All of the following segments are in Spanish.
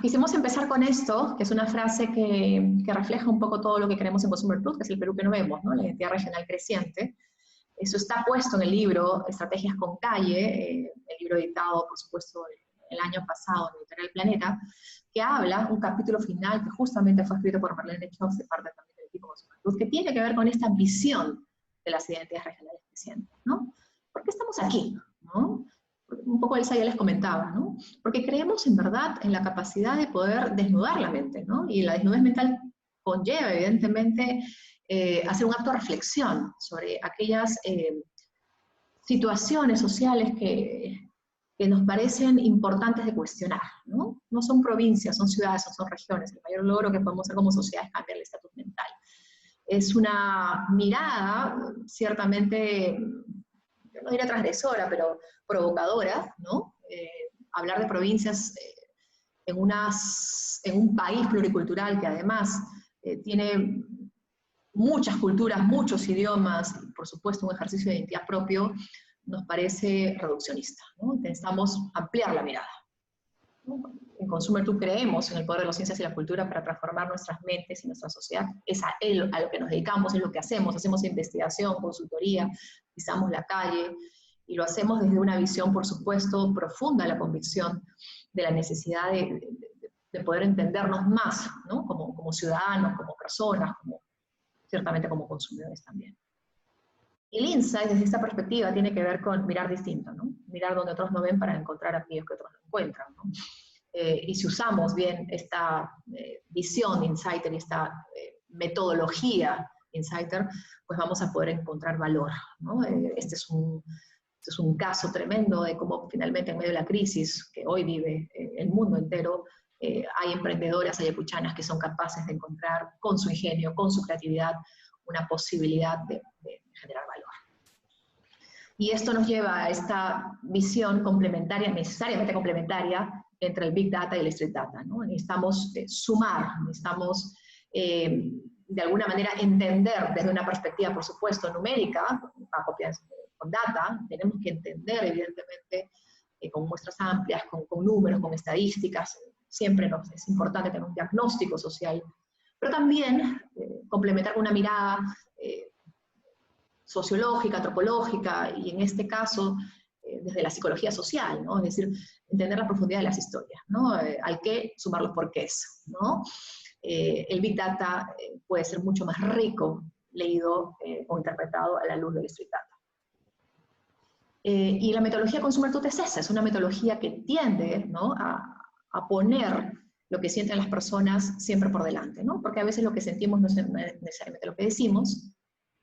quisimos empezar con esto, que es una frase que refleja un poco todo lo que queremos en Consumer Truth, que es el Perú que no vemos, ¿no? La identidad regional creciente. Eso está puesto en el libro Estrategias con Calle, el libro editado, por supuesto, el año pasado en Editorial Planeta, que habla, un capítulo final que justamente fue escrito por Marlene Chox, de parte también del equipo Consumer Truth, que tiene que ver con esta visión de las identidades regionales crecientes, ¿no? ¿Por qué estamos aquí? ¿No? Un poco Elsa ya les comentaba, ¿no? Porque creemos en verdad en la capacidad de poder desnudar la mente, ¿no? Y la desnudez mental conlleva, evidentemente, hacer un acto de reflexión sobre aquellas situaciones sociales que nos parecen importantes de cuestionar, ¿no? No son provincias, son ciudades, son regiones. El mayor logro que podemos hacer como sociedad es cambiar el estatus mental. Es una mirada, ciertamente, yo no diría transgresora, pero provocadora, ¿no? Hablar de provincias en un país pluricultural que además tiene muchas culturas, muchos idiomas, y por supuesto un ejercicio de identidad propio, nos parece reduccionista, ¿no? Necesitamos ampliar la mirada, ¿no? En Consumer Truth creemos en el poder de las ciencias y la cultura para transformar nuestras mentes y nuestra sociedad. Es a lo que nos dedicamos, es lo que hacemos investigación, consultoría, pisamos la calle, y lo hacemos desde una visión, por supuesto, profunda, la convicción de la necesidad de poder entendernos más, ¿no? Como ciudadanos, como personas, ciertamente como consumidores también. El insight, desde esta perspectiva, tiene que ver con mirar distinto, ¿no? Mirar donde otros no ven para encontrar aquellos que otros no encuentran, ¿no? Y si usamos bien esta visión insighter y esta metodología insighter, pues vamos a poder encontrar valor, ¿no? Este es un caso tremendo de cómo finalmente en medio de la crisis que hoy vive el mundo entero, hay emprendedoras ayacuchanas que son capaces de encontrar con su ingenio, con su creatividad, una posibilidad de generar valor. Y esto nos lleva a esta visión complementaria, necesariamente complementaria, entre el Big Data y el Street Data, ¿no? Necesitamos sumar, necesitamos de alguna manera entender desde una perspectiva, por supuesto, numérica, con data, tenemos que entender evidentemente con muestras amplias, con números, con estadísticas, siempre es importante tener un diagnóstico social, pero también complementar con una mirada sociológica, antropológica, y en este caso desde la psicología social, ¿no? Es decir, entender la profundidad de las historias, ¿no? Hay que sumar los porqués, ¿no? El Big Data puede ser mucho más rico leído o interpretado a la luz del Street Data. Y la metodología Consumer Truth es esa, es una metodología que tiende, ¿no? a poner lo que sienten las personas siempre por delante, ¿no? Porque a veces lo que sentimos no es necesariamente lo que decimos,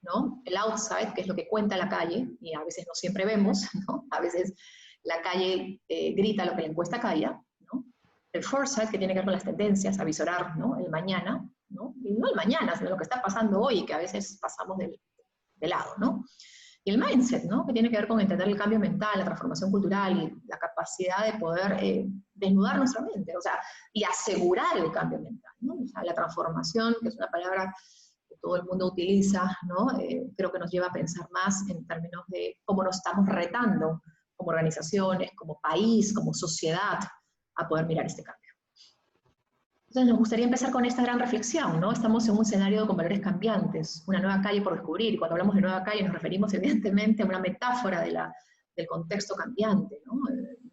¿no? El outside, que es lo que cuenta la calle, y a veces no siempre vemos, ¿no? A veces la calle grita lo que la encuesta calla, ¿no? El foresight, que tiene que ver con las tendencias, avisorar, ¿no? El mañana, ¿no? Y no el mañana, sino lo que está pasando hoy, que a veces pasamos de lado, ¿no? Y el mindset, ¿no? Que tiene que ver con entender el cambio mental, la transformación cultural y la capacidad de poder desnudar nuestra mente, o sea, y asegurar el cambio mental, ¿no? O sea, la transformación, que es una palabra que todo el mundo utiliza, ¿no? Creo que nos lleva a pensar más en términos de cómo nos estamos retando como organizaciones, como país, como sociedad, a poder mirar este cambio. Entonces nos gustaría empezar con esta gran reflexión, ¿no? Estamos en un escenario con valores cambiantes, una nueva calle por descubrir, y cuando hablamos de nueva calle nos referimos evidentemente a una metáfora del contexto cambiante, ¿no?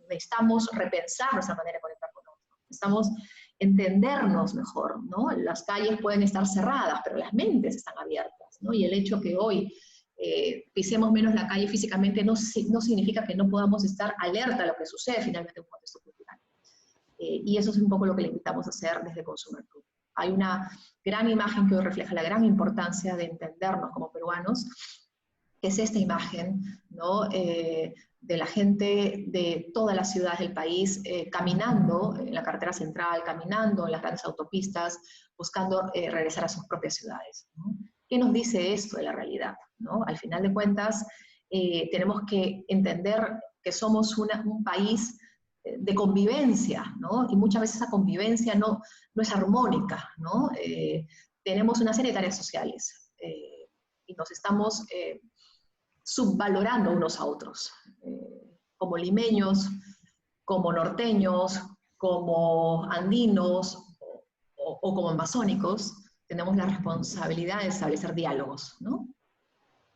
Necesitamos repensar nuestra manera de conectar con otros, necesitamos entendernos mejor, ¿no? Las calles pueden estar cerradas, pero las mentes están abiertas, ¿no? Y el hecho que hoy pisemos menos la calle físicamente no significa que no podamos estar alerta a lo que sucede finalmente en un contexto cultural. Y eso es un poco lo que le invitamos a hacer desde Consumer Truth. Hay una gran imagen que hoy refleja la gran importancia de entendernos como peruanos, que es esta imagen, ¿no? De la gente de todas las ciudades del país caminando en la carretera central, caminando en las grandes autopistas, buscando regresar a sus propias ciudades, ¿no? ¿Qué nos dice esto de la realidad, ¿no? Al final de cuentas, tenemos que entender que somos un país de convivencia, ¿no? Y muchas veces esa convivencia no es armónica, ¿no? Tenemos una serie de tareas sociales y nos estamos subvalorando unos a otros, como limeños, como norteños, como andinos o como amazónicos, tenemos la responsabilidad de establecer diálogos, ¿no?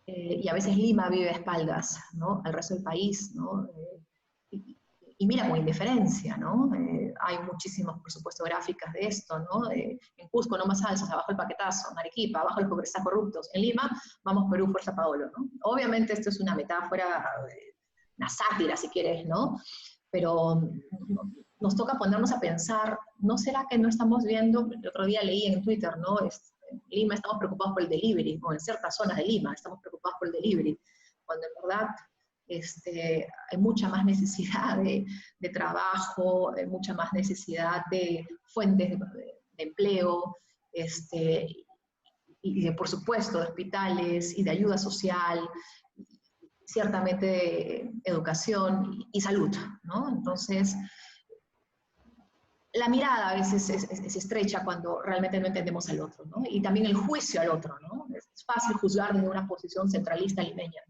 Y a veces Lima vive a espaldas, ¿no?, al resto del país, ¿no? Y mira con indiferencia, ¿no? Hay muchísimas, por supuesto, gráficas de esto, ¿no? En Cusco no más alzas, abajo el paquetazo, en Arequipa, abajo los congresistas corruptos, en Lima, vamos Perú, fuerza Paolo, ¿no? Obviamente esto es una metáfora, una sátira si quieres, ¿no? Pero nos toca ponernos a pensar, ¿no será que no estamos viendo? El otro día leí en Twitter, ¿no? En Lima estamos preocupados por el delivery, o en ciertas zonas de Lima estamos preocupados por el delivery, cuando en verdad hay mucha más necesidad de trabajo, hay mucha más necesidad de fuentes de empleo, y por supuesto de hospitales y de ayuda social, ciertamente de educación y salud, ¿no? Entonces, la mirada a veces es estrecha cuando realmente no entendemos al otro, ¿no? Y también el juicio al otro, ¿no? Es fácil juzgar desde una posición centralista limeña.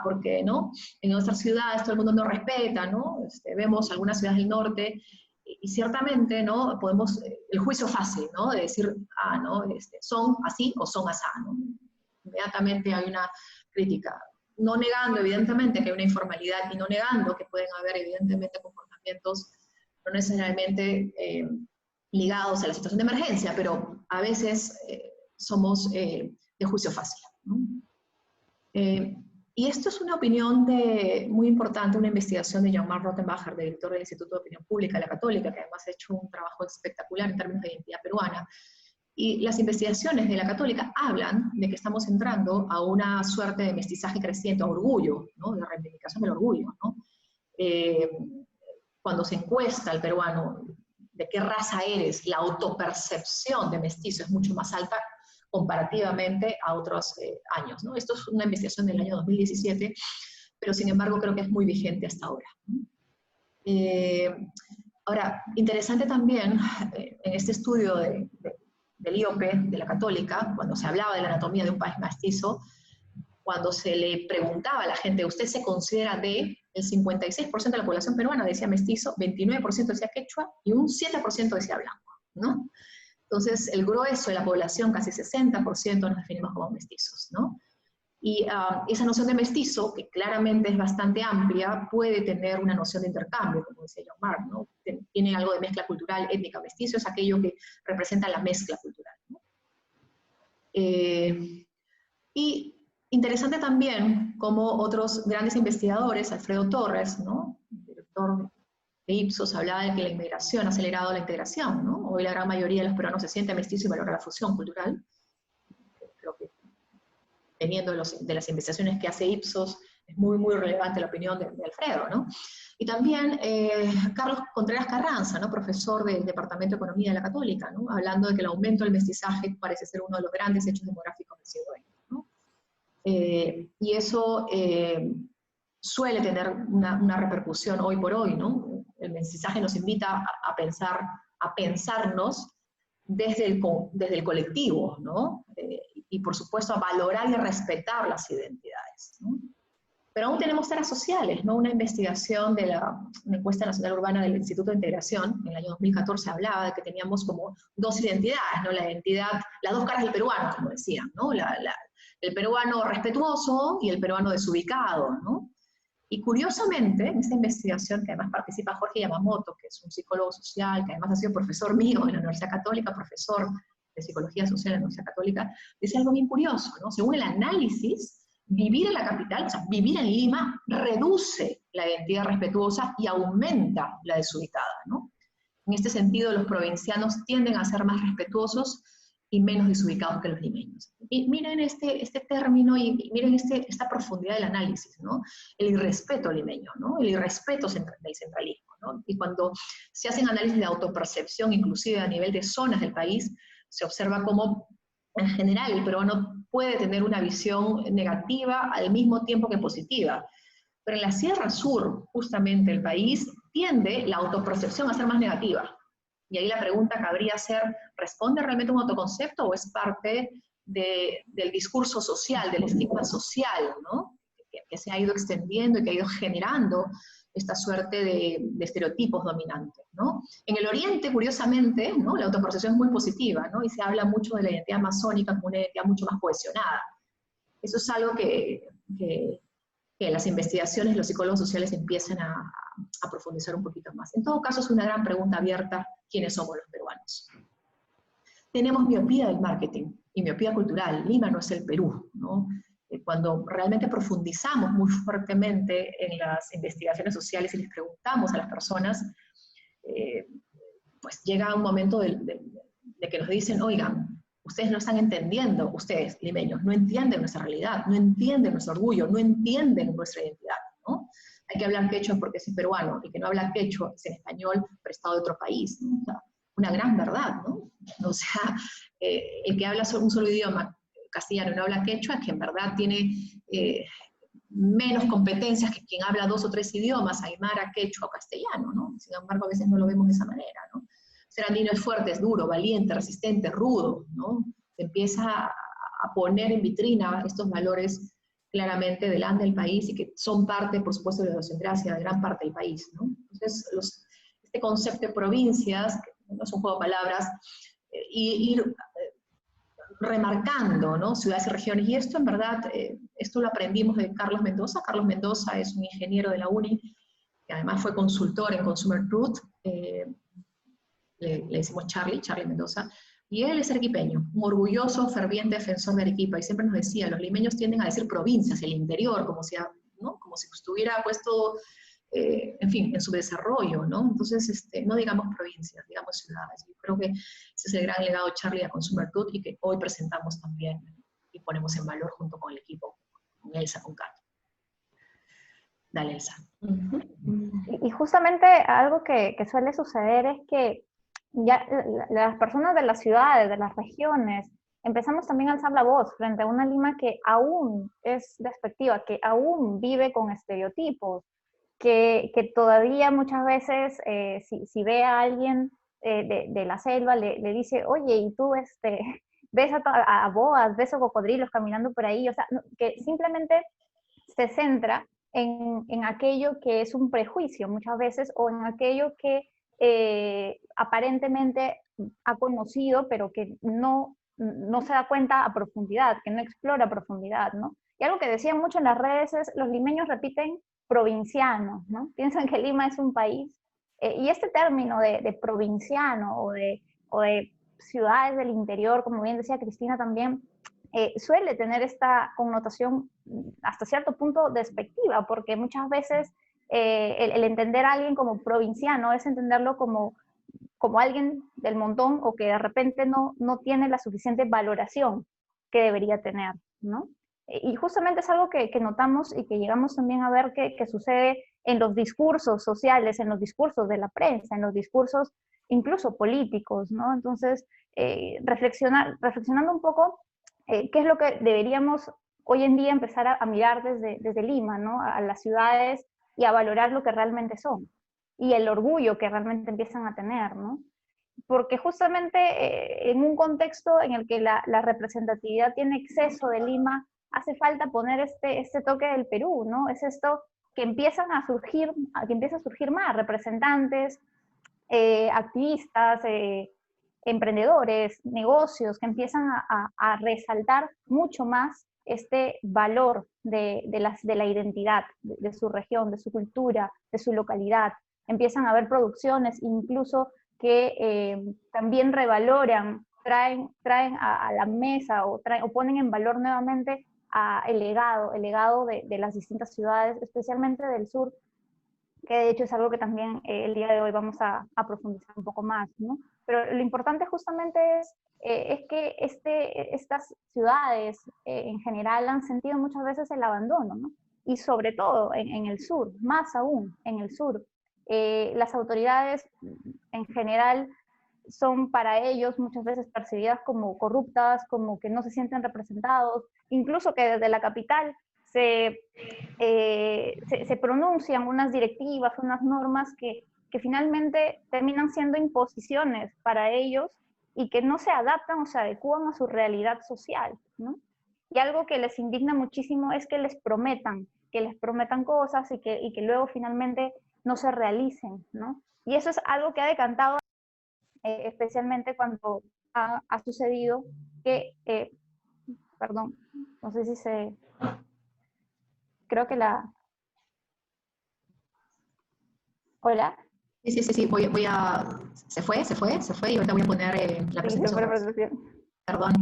Porque, ¿no?, en nuestras ciudades todo el mundo nos respeta, ¿no? Vemos algunas ciudades del norte y ciertamente, ¿no?, podemos, el juicio fácil, ¿no?, de decir, ¿no?, son así o son asá, ¿no? Inmediatamente hay una crítica, no negando evidentemente que hay una informalidad y no negando que pueden haber evidentemente comportamientos no necesariamente ligados a la situación de emergencia, pero a veces somos de juicio fácil, ¿no? Y esto es una opinión muy importante, una investigación de Jean-Marc Rottenbacher, director del Instituto de Opinión Pública de la Católica, que además ha hecho un trabajo espectacular en términos de identidad peruana. Y las investigaciones de la Católica hablan de que estamos entrando a una suerte de mestizaje creciente, a orgullo, ¿no?, de reivindicación del orgullo, ¿no? Cuando se encuesta al peruano de qué raza eres, la autopercepción de mestizo es mucho más alta comparativamente a otros años, ¿no? Esto es una investigación del año 2017, pero sin embargo creo que es muy vigente hasta ahora, ¿no? Ahora, interesante también, en este estudio del IOP, de la Católica, cuando se hablaba de la anatomía de un país mestizo, cuando se le preguntaba a la gente, ¿usted se considera de? El 56% de la población peruana decía mestizo, 29% decía quechua y un 7% decía blanco, ¿no? Entonces, el grueso de la población, casi 60%, nos definimos como mestizos, ¿no? Y esa noción de mestizo, que claramente es bastante amplia, puede tener una noción de intercambio, como decía Jean-Marc, ¿no? Tiene algo de mezcla cultural, étnica. Mestizo es aquello que representa la mezcla cultural, ¿no? Y interesante también como otros grandes investigadores, Alfredo Torres, ¿no?, director de Ipsos, hablaba de que la inmigración ha acelerado la integración, ¿no? Hoy la gran mayoría de los peruanos se siente mestizo y valora la fusión cultural. Creo que, teniendo de las investigaciones que hace Ipsos, es muy, muy relevante la opinión de Alfredo, ¿no? Y también Carlos Contreras Carranza, ¿no?, profesor del Departamento de Economía de la Católica, ¿no?, hablando de que el aumento del mestizaje parece ser uno de los grandes hechos demográficos del siglo XX, ¿no? Y eso suele tener una repercusión hoy por hoy, ¿no? El mestizaje nos invita a pensarnos desde el colectivo, ¿no? Y por supuesto a valorar y a respetar las identidades, ¿no? Pero aún tenemos tareas sociales, ¿no? Una investigación de una encuesta nacional urbana del Instituto de Integración, en el año 2014 hablaba de que teníamos como dos identidades, ¿no? La identidad, las dos caras del peruano, como decían, ¿no? El peruano respetuoso y el peruano desubicado, ¿no? Y curiosamente, en esta investigación, que además participa Jorge Yamamoto, que es un psicólogo social, que además ha sido profesor mío en la Universidad Católica, profesor de Psicología Social en la Universidad Católica, dice algo bien curioso, ¿no? Según el análisis, vivir en la capital, o sea, vivir en Lima, reduce la identidad respetuosa y aumenta la desubicada, ¿no? En este sentido, los provincianos tienden a ser más respetuosos y menos desubicados que los limeños. Y miren este término y miren esta profundidad del análisis, ¿no? El irrespeto limeño, ¿no? El irrespeto del centralismo, ¿no? Y cuando se hacen análisis de autopercepción, inclusive a nivel de zonas del país, se observa cómo, en general, el peruano puede tener una visión negativa al mismo tiempo que positiva. Pero en la Sierra Sur, justamente, el país tiende la autopercepción a ser más negativa. Y ahí la pregunta cabría ser, ¿responde realmente a un autoconcepto o es parte del discurso social, del estigma social, ¿no?, que se ha ido extendiendo y que ha ido generando esta suerte de estereotipos dominantes, ¿no? En el Oriente, curiosamente, ¿no? La autopercepción es muy positiva, ¿no? Y se habla mucho de la identidad amazónica como una identidad mucho más cohesionada. Eso es algo que las investigaciones, los psicólogos sociales empiezan a profundizar un poquito más. En todo caso, es una gran pregunta abierta, ¿quiénes somos los peruanos? Tenemos miopía del marketing y miopía cultural. Lima no es el Perú, ¿no? Cuando realmente profundizamos muy fuertemente en las investigaciones sociales y les preguntamos a las personas, pues llega un momento de que nos dicen, oigan, ustedes no están entendiendo, ustedes, limeños, no entienden nuestra realidad, no entienden nuestro orgullo, no entienden nuestra identidad, ¿no? Hay que hablar quechua porque es peruano, y que no habla quechua es en español prestado de otro país, ¿no? O sea, una gran verdad, ¿no? O sea, el que habla un solo idioma, castellano, y no habla quechua, es que en verdad tiene menos competencias que quien habla 2 o 3 idiomas, aymara, quechua o castellano, ¿no? Sin embargo, a veces no lo vemos de esa manera, ¿no? Ser andino es fuerte, es duro, valiente, resistente, rudo, ¿no? Se empieza a poner en vitrina estos valores claramente delante del país y que son parte, por supuesto, de la idiosincrasia de gran parte del país, ¿no? Entonces, este concepto de provincias, que no es un juego de palabras, ir remarcando, ¿no? Ciudades y regiones, y esto en verdad, esto lo aprendimos de Carlos Mendoza. Carlos Mendoza es un ingeniero de la UNI, que además fue consultor en Consumer Truth, le decimos Charlie Mendoza, y él es arequipeño, un orgulloso, ferviente defensor de Arequipa, y siempre nos decía, los limeños tienden a decir provincias, el interior, como si, ¿no? Como si estuviera puesto, en fin, en su desarrollo, ¿no? Entonces, no digamos provincias, digamos ciudades. Yo creo que ese es el gran legado de Charlie a Consumer Good y que hoy presentamos también y ponemos en valor junto con el equipo, con Elsa, con Carlos. Dale, Elsa. Y justamente algo que suele suceder es que ya las personas de las ciudades, de las regiones, empezamos también a alzar la voz frente a una Lima que aún es despectiva, que aún vive con estereotipos, que todavía muchas veces si ve a alguien de la selva le dice, oye, y tú ves a boas, ves a cocodrilos caminando por ahí, o sea, que simplemente se centra en aquello que es un prejuicio muchas veces o en aquello que aparentemente ha conocido pero que no se da cuenta a profundidad, que no explora a profundidad, ¿no? Y algo que decían mucho en las redes es, los limeños repiten provinciano, ¿no? Piensan que Lima es un país, y este término de provinciano o de ciudades del interior, como bien decía Cristina también, suele tener esta connotación hasta cierto punto despectiva, porque muchas veces el entender a alguien como provinciano es entenderlo como alguien del montón o que de repente no tiene la suficiente valoración que debería tener, ¿no? Y justamente es algo que notamos y que llegamos también a ver que sucede en los discursos sociales, en los discursos de la prensa, en los discursos incluso políticos, ¿no? Entonces, reflexionando un poco, ¿qué es lo que deberíamos hoy en día empezar a mirar desde Lima, ¿no? A las ciudades y a valorar lo que realmente son y el orgullo que realmente empiezan a tener, ¿no? Porque justamente en un contexto en el que la representatividad tiene exceso de Lima, hace falta poner este toque del Perú, ¿no? Es esto que empieza a surgir más representantes, activistas, emprendedores, negocios que empiezan a resaltar mucho más este valor de la identidad, de su región, de su cultura, de su localidad. Empiezan a haber producciones incluso que también revaloran, traen a la mesa o ponen en valor nuevamente el legado de las distintas ciudades, especialmente del sur, que de hecho es algo que también el día de hoy vamos a profundizar un poco más, ¿no? Pero lo importante justamente es que estas ciudades en general han sentido muchas veces el abandono, ¿no? Y sobre todo en el sur, más aún en el sur. Las autoridades en general son para ellos muchas veces percibidas como corruptas, como que no se sienten representados, incluso que desde la capital se pronuncian unas directivas, unas normas que finalmente terminan siendo imposiciones para ellos y que no se adaptan o se adecúan a su realidad social, ¿no? Y algo que les indigna muchísimo es que les prometan cosas y que luego finalmente no se realicen, ¿no? Y eso es algo que ha decantado, especialmente cuando ha sucedido que, perdón, no sé si se, creo que hola, Sí, voy a... Se fue y ahorita voy a poner la sí, se presentación fue la otra vez. presentación. Perdón.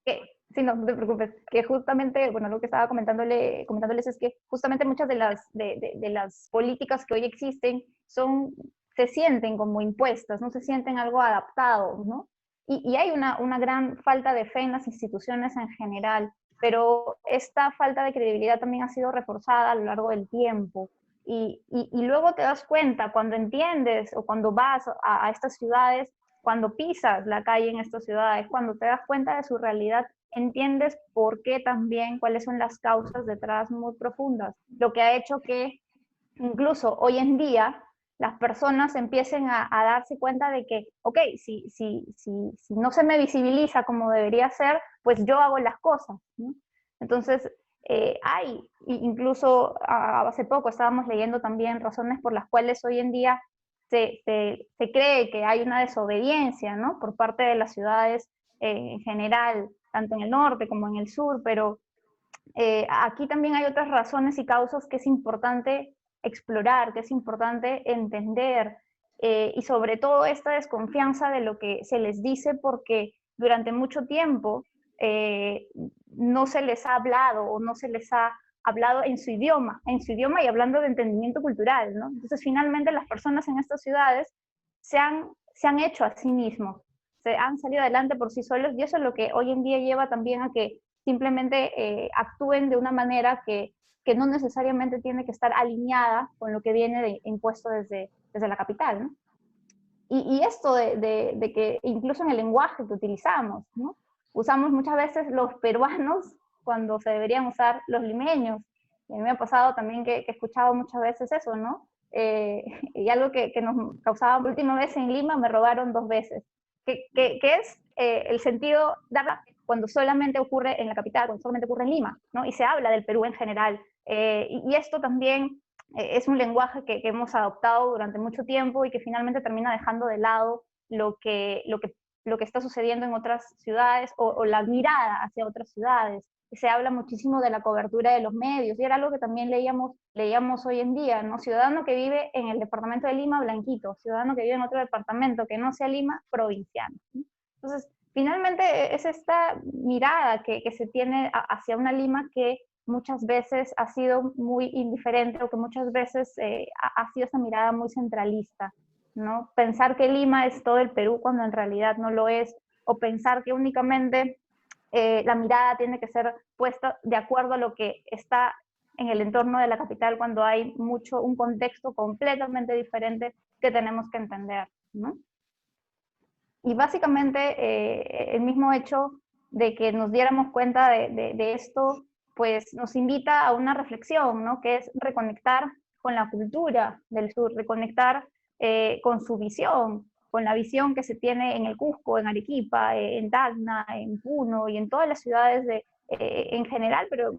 Que, sí, no, no te preocupes, que justamente, bueno, lo que estaba comentándoles es que justamente muchas de las políticas que hoy existen se sienten como impuestas, no se sienten algo adaptados, ¿no? Y hay una gran falta de fe en las instituciones en general, pero esta falta de credibilidad también ha sido reforzada a lo largo del tiempo. Y luego te das cuenta, cuando entiendes o cuando vas a estas ciudades, cuando pisas la calle en estas ciudades, cuando te das cuenta de su realidad, entiendes por qué también, cuáles son las causas detrás muy profundas, lo que ha hecho que incluso hoy en día las personas empiecen a darse cuenta de que, ok, si no se me visibiliza como debería ser, pues yo hago las cosas, ¿no? Entonces, incluso hace poco estábamos leyendo también razones por las cuales hoy en día se cree que hay una desobediencia, ¿no? Por parte de las ciudades en general, tanto en el norte como en el sur, pero aquí también hay otras razones y causas que es importante explorar, que es importante entender, y sobre todo esta desconfianza de lo que se les dice porque durante mucho tiempo eh, no se les ha hablado o no se les ha hablado en su idioma y hablando de entendimiento cultural, ¿no? Entonces finalmente las personas en estas ciudades se han hecho a sí mismos, se han salido adelante por sí solos y eso es lo que hoy en día lleva también a que simplemente actúen de una manera que no necesariamente tiene que estar alineada con lo que viene impuesto desde la capital, ¿no? Y esto de que incluso en el lenguaje que utilizamos, ¿no? Usamos muchas veces los peruanos cuando se deberían usar los limeños. Y a mí me ha pasado también que he escuchado muchas veces eso, ¿no? Y algo que nos causaba, la última vez en Lima me robaron 2 veces, que es el sentido darla cuando solamente ocurre en la capital, cuando solamente ocurre en Lima, ¿no? Y se habla del Perú en general. Y esto también es un lenguaje que hemos adoptado durante mucho tiempo y que finalmente termina dejando de lado lo que está sucediendo en otras ciudades o la mirada hacia otras ciudades. Se habla muchísimo de la cobertura de los medios y era algo que también leíamos hoy en día, ¿no? Ciudadano que vive en el departamento de Lima, blanquito; ciudadano que vive en otro departamento que no sea Lima, provinciano, ¿no? Entonces, finalmente es esta mirada que se tiene hacia una Lima que muchas veces ha sido muy indiferente o que muchas veces ha sido esa mirada muy centralista, ¿no? Pensar que Lima es todo el Perú cuando en realidad no lo es, o pensar que únicamente la mirada tiene que ser puesta de acuerdo a lo que está en el entorno de la capital cuando hay un contexto completamente diferente que tenemos que entender, ¿no? Y básicamente el mismo hecho de que nos diéramos cuenta de esto, pues nos invita a una reflexión, ¿no? Que es reconectar con la cultura del sur, reconectar con su visión, con la visión que se tiene en el Cusco, en Arequipa, en Tacna, en Puno y en todas las ciudades en general, pero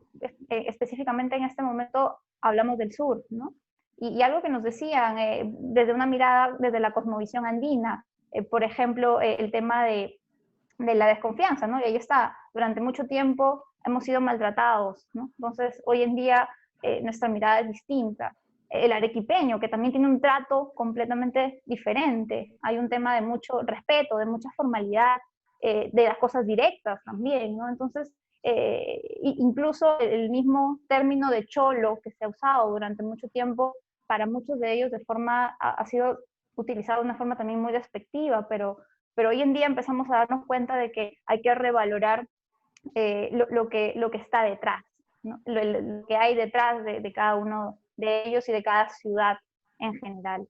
específicamente en este momento hablamos del sur, ¿no? Y algo que nos decían desde una mirada, desde la cosmovisión andina, por ejemplo, el tema de la desconfianza, ¿no? Y ahí está, durante mucho tiempo hemos sido maltratados, ¿no? Entonces, hoy en día nuestra mirada es distinta. El arequipeño, que también tiene un trato completamente diferente. Hay un tema de mucho respeto, de mucha formalidad, de las cosas directas también, ¿no? Entonces, incluso el mismo término de cholo que se ha usado durante mucho tiempo, para muchos de ellos ha sido utilizado de una forma también muy despectiva, pero hoy en día empezamos a darnos cuenta de que hay que revalorar lo que está detrás, ¿no? Lo que hay detrás de cada uno de ellos y de cada ciudad en general.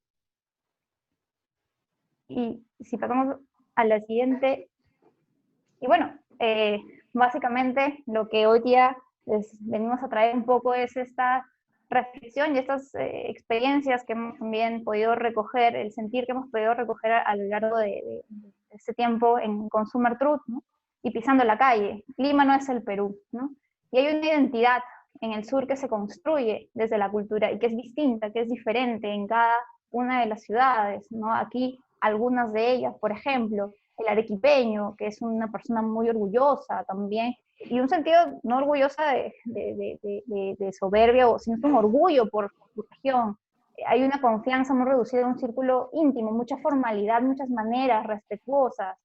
Y si pasamos a la siguiente, y bueno, básicamente lo que hoy día les venimos a traer un poco es esta reflexión y estas experiencias que hemos también podido recoger, el sentir que hemos podido recoger a lo largo de este tiempo en Consumer Truth, ¿no? Y pisando la calle. Lima no es el Perú, ¿no? Y hay una identidad en el sur que se construye desde la cultura y que es distinta, que es diferente en cada una de las ciudades, ¿no? Aquí algunas de ellas, por ejemplo, el arequipeño, que es una persona muy orgullosa también, y un sentido no orgullosa de soberbia, sino es un orgullo por su región. Hay una confianza muy reducida en un círculo íntimo, mucha formalidad, muchas maneras respetuosas,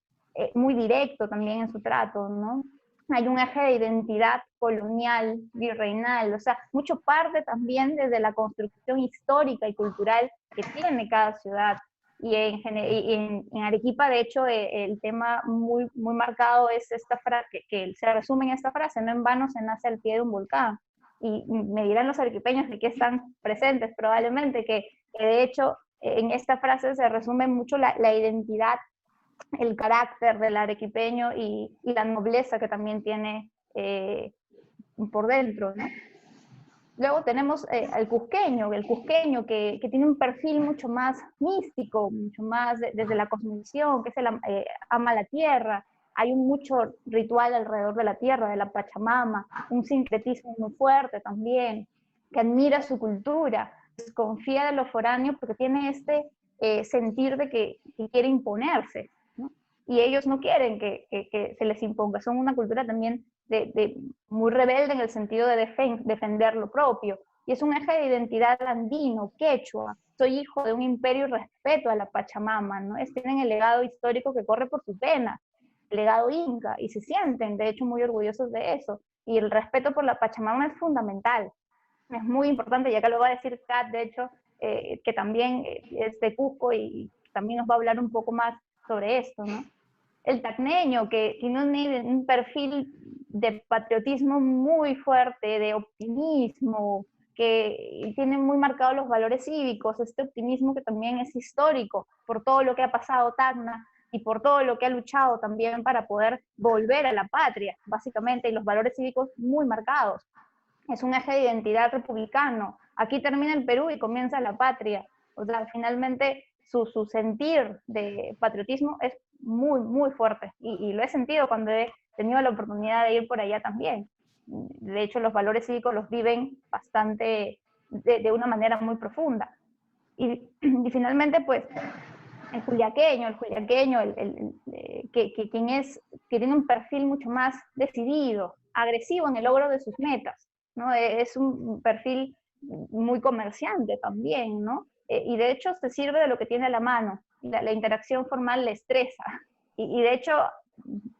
muy directo también en su trato, ¿no? Hay un eje de identidad colonial, virreinal, o sea, mucho parte también desde la construcción histórica y cultural que tiene cada ciudad. Y en Arequipa, de hecho, el tema muy, muy marcado es esta frase, que se resume en esta frase: no en vano se nace al pie de un volcán. Y me dirán los arequipeños de que están presentes probablemente, que de hecho en esta frase se resume mucho la identidad, el carácter del arequipeño y la nobleza que también tiene por dentro, ¿no? Luego tenemos el cusqueño que tiene un perfil mucho más místico, mucho más desde la cosmovisión, que es ama la tierra. Hay mucho ritual alrededor de la tierra, de la Pachamama, un sincretismo muy fuerte también, que admira su cultura, desconfía de lo foráneo porque tiene este sentir de que quiere imponerse, ¿no? Y ellos no quieren que se les imponga, son una cultura también muy rebelde en el sentido de defender lo propio. Y es un eje de identidad andino, quechua. Soy hijo de un imperio y respeto a la Pachamama, ¿no? Tienen el legado histórico que corre por sus venas, el legado inca, y se sienten, de hecho, muy orgullosos de eso. Y el respeto por la Pachamama es fundamental, es muy importante, y acá lo va a decir Kat, de hecho, que también es de Cusco y también nos va a hablar un poco más sobre esto, ¿no? El tacneño, que tiene un perfil de patriotismo muy fuerte, de optimismo, que tiene muy marcados los valores cívicos, este optimismo que también es histórico por todo lo que ha pasado Tacna y por todo lo que ha luchado también para poder volver a la patria, básicamente, y los valores cívicos muy marcados. Es un eje de identidad republicano. Aquí termina el Perú y comienza la patria. O sea, finalmente su sentir de patriotismo es muy, muy fuerte. Y lo he sentido cuando he tenido la oportunidad de ir por allá también. De hecho, los valores cívicos los viven bastante, de una manera muy profunda. Y finalmente, pues, el juliaqueño, que tiene un perfil mucho más decidido, agresivo en el logro de sus metas, ¿no? Es un perfil muy comerciante también, ¿no? Y de hecho se sirve de lo que tiene a la mano. La interacción formal le estresa. Y de hecho,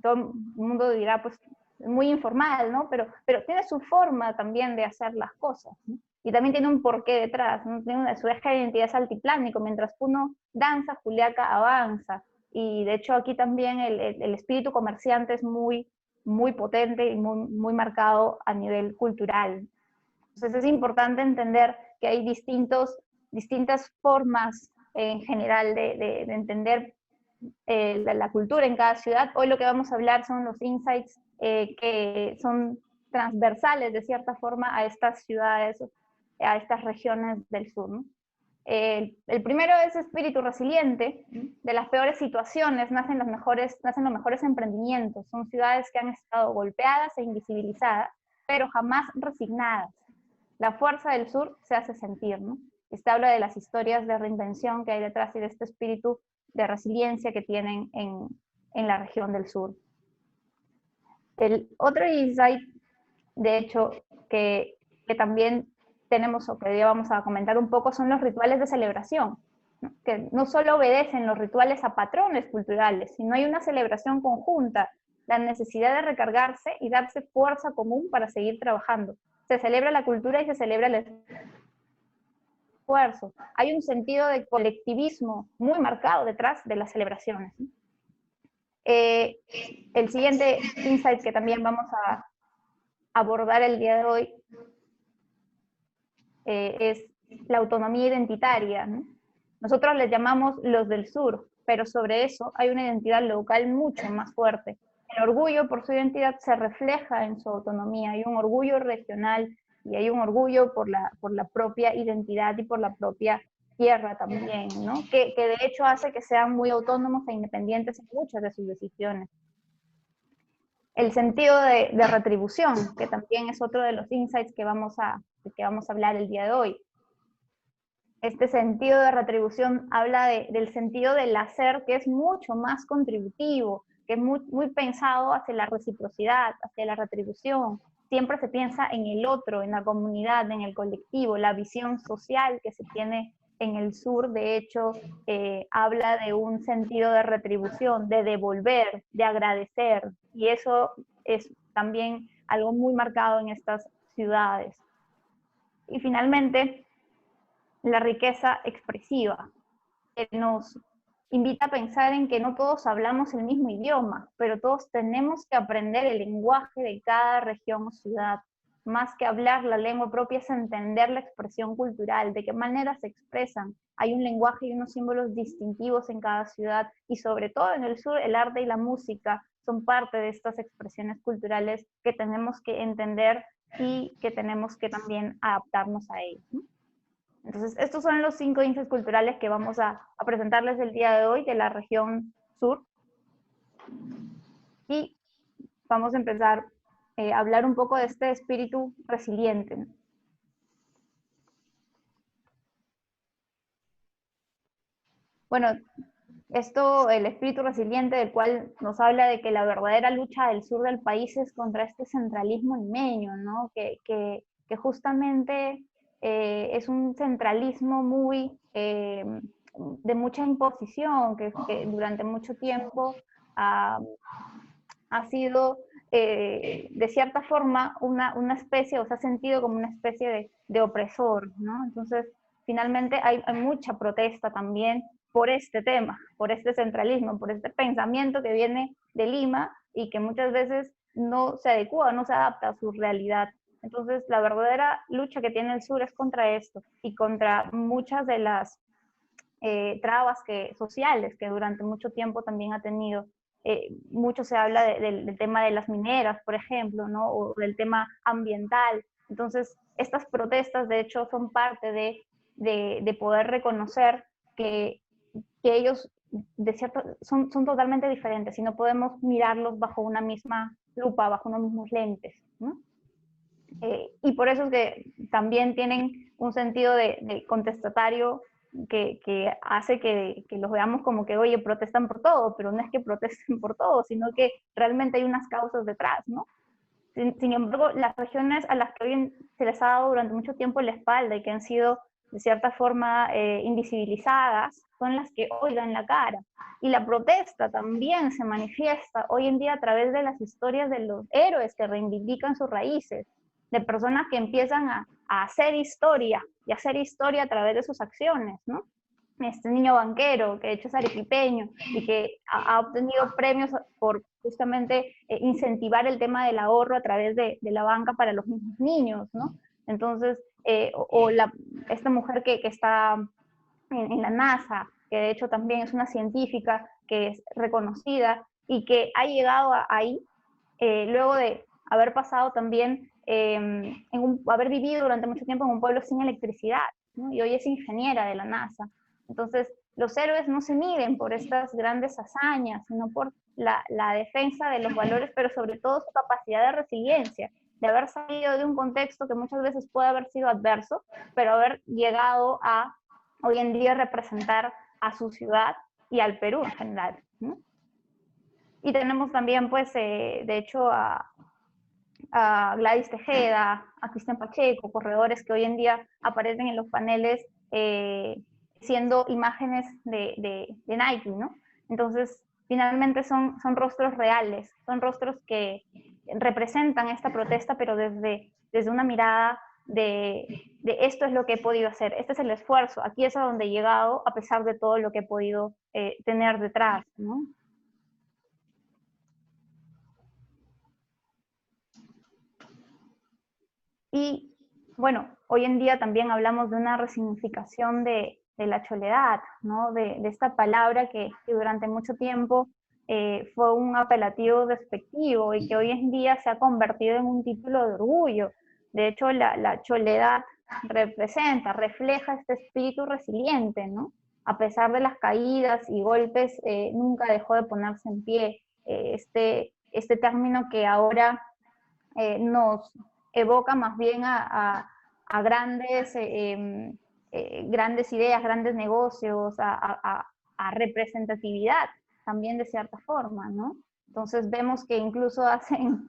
todo el mundo dirá, pues, muy informal, ¿no? Pero tiene su forma también de hacer las cosas, ¿no? Y también tiene un porqué detrás, ¿no? Tiene su eje de identidad es altiplánico, mientras uno danza, Juliaca avanza. Y de hecho aquí también el espíritu comerciante es muy, muy potente y muy, muy marcado a nivel cultural. Entonces es importante entender que hay distintas formas en general de entender la cultura en cada ciudad. Hoy lo que vamos a hablar son los insights que son transversales de cierta forma a estas ciudades, a estas regiones del sur, ¿no? El primero es espíritu resiliente. De las peores situaciones nacen los mejores emprendimientos. Son ciudades que han estado golpeadas e invisibilizadas, pero jamás resignadas. La fuerza del sur se hace sentir, ¿no? Este habla de las historias de reinvención que hay detrás y de este espíritu de resiliencia que tienen en la región del sur. El otro insight, de hecho, que también tenemos o que hoy vamos a comentar un poco son los rituales de celebración, ¿no? Que no solo obedecen los rituales a patrones culturales, sino hay una celebración conjunta, la necesidad de recargarse y darse fuerza común para seguir trabajando. Se celebra la cultura y se celebra el esfuerzo. Hay un sentido de colectivismo muy marcado detrás de las celebraciones, ¿no? El siguiente insight que también vamos a abordar el día de hoy es la autonomía identitaria, ¿no? Nosotros les llamamos los del sur, pero sobre eso hay una identidad local mucho más fuerte. El orgullo por su identidad se refleja en su autonomía. Hay un orgullo regional y hay un orgullo por la propia identidad y por la propia tierra también, ¿no? Que de hecho hace que sean muy autónomos e independientes en muchas de sus decisiones. El sentido de retribución, que también es otro de los insights que vamos a hablar el día de hoy. Este sentido de retribución habla del sentido del hacer, que es mucho más contributivo, que es muy pensado hacia la reciprocidad, hacia la retribución. Siempre se piensa en el otro, en la comunidad, en el colectivo, la visión social que se tiene en el sur, de hecho, habla de un sentido de retribución, de devolver, de agradecer, y eso es también algo muy marcado en estas ciudades. Y finalmente, la riqueza expresiva, que nos invita a pensar en que no todos hablamos el mismo idioma, pero todos tenemos que aprender el lenguaje de cada región o ciudad. Más que hablar la lengua propia es entender la expresión cultural, de qué manera se expresan. Hay un lenguaje y unos símbolos distintivos en cada ciudad, y sobre todo en el sur el arte y la música son parte de estas expresiones culturales que tenemos que entender y que tenemos que también adaptarnos a ellos, ¿no? Entonces, estos son los 5 índices culturales que vamos a presentarles el día de hoy de la región sur. Y vamos a empezar a hablar un poco de este espíritu resiliente. Bueno, el espíritu resiliente del cual nos habla de que la verdadera lucha del sur del país es contra este centralismo limeño, ¿no? Que justamente es un centralismo muy de mucha imposición, que durante mucho tiempo ha sido de cierta forma una especie, o se ha sentido como una especie de opresor, ¿no? Entonces, finalmente hay mucha protesta también por este tema, por este centralismo, por este pensamiento que viene de Lima y que muchas veces no se adecua, no se adapta a su realidad. Entonces, la verdadera lucha que tiene el sur es contra esto y contra muchas de las trabas sociales que durante mucho tiempo también ha tenido. Mucho se habla del tema de las mineras, por ejemplo, ¿no? O del tema ambiental. Entonces, estas protestas, de hecho, son parte de poder reconocer que ellos son totalmente diferentes y no podemos mirarlos bajo una misma lupa, bajo unos mismos lentes, ¿no? Y por eso es que también tienen un sentido de contestatario que hace que los veamos como que, oye, protestan por todo, pero no es que protesten por todo, sino que realmente hay unas causas detrás, ¿no? Sin embargo, las regiones a las que hoy se les ha dado durante mucho tiempo la espalda y que han sido de cierta forma invisibilizadas, son las que hoy dan la cara. Y la protesta también se manifiesta hoy en día a través de las historias de los héroes que reivindican sus raíces, de personas que empiezan a hacer historia y hacer historia a través de sus acciones, ¿no? Este niño banquero, que de hecho es arequipeño y que ha obtenido premios por justamente incentivar el tema del ahorro a través de la banca para los mismos niños, ¿no? Entonces, esta mujer que está en la NASA, que de hecho también es una científica que es reconocida y que ha llegado ahí luego de haber pasado también, haber vivido durante mucho tiempo en un pueblo sin electricidad, ¿no? Y hoy es ingeniera de la NASA. Entonces, los héroes no se miden por estas grandes hazañas, sino por la defensa de los valores, pero sobre todo su capacidad de resiliencia, de haber salido de un contexto que muchas veces puede haber sido adverso, pero haber llegado a hoy en día representar a su ciudad y al Perú en general, ¿no? Y tenemos también, pues, de hecho, a Gladys Tejeda, a Cristian Pacheco, corredores que hoy en día aparecen en los paneles siendo imágenes de Nike, ¿no? Entonces, finalmente son rostros reales, son rostros que representan esta protesta, pero desde una mirada de esto es lo que he podido hacer, este es el esfuerzo, aquí es a donde he llegado a pesar de todo lo que he podido tener detrás, ¿no? Y bueno, hoy en día también hablamos de una resignificación de la choledad, ¿no? De esta palabra que durante mucho tiempo fue un apelativo despectivo y que hoy en día se ha convertido en un título de orgullo. De hecho, la choledad refleja este espíritu resiliente, ¿no? A pesar de las caídas y golpes, nunca dejó de ponerse en pie. Este este término que ahora nos evoca más bien a grandes, grandes ideas, grandes negocios, a representatividad también de cierta forma, ¿no? Entonces vemos que incluso hacen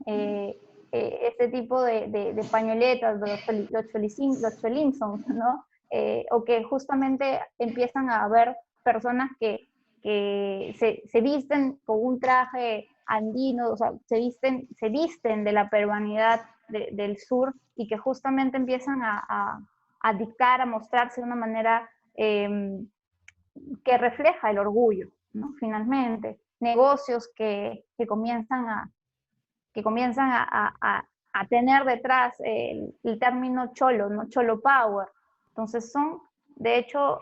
este tipo de pañoletas, de los Cholimsons, ¿no? O que justamente empiezan a haber personas que se visten con un traje andino, o sea, se visten de la peruanidad del sur y que justamente empiezan a dictar, a mostrarse de una manera que refleja el orgullo, ¿no? Finalmente, negocios que comienzan a tener detrás el término cholo, ¿no? Cholo power. Entonces son, de hecho,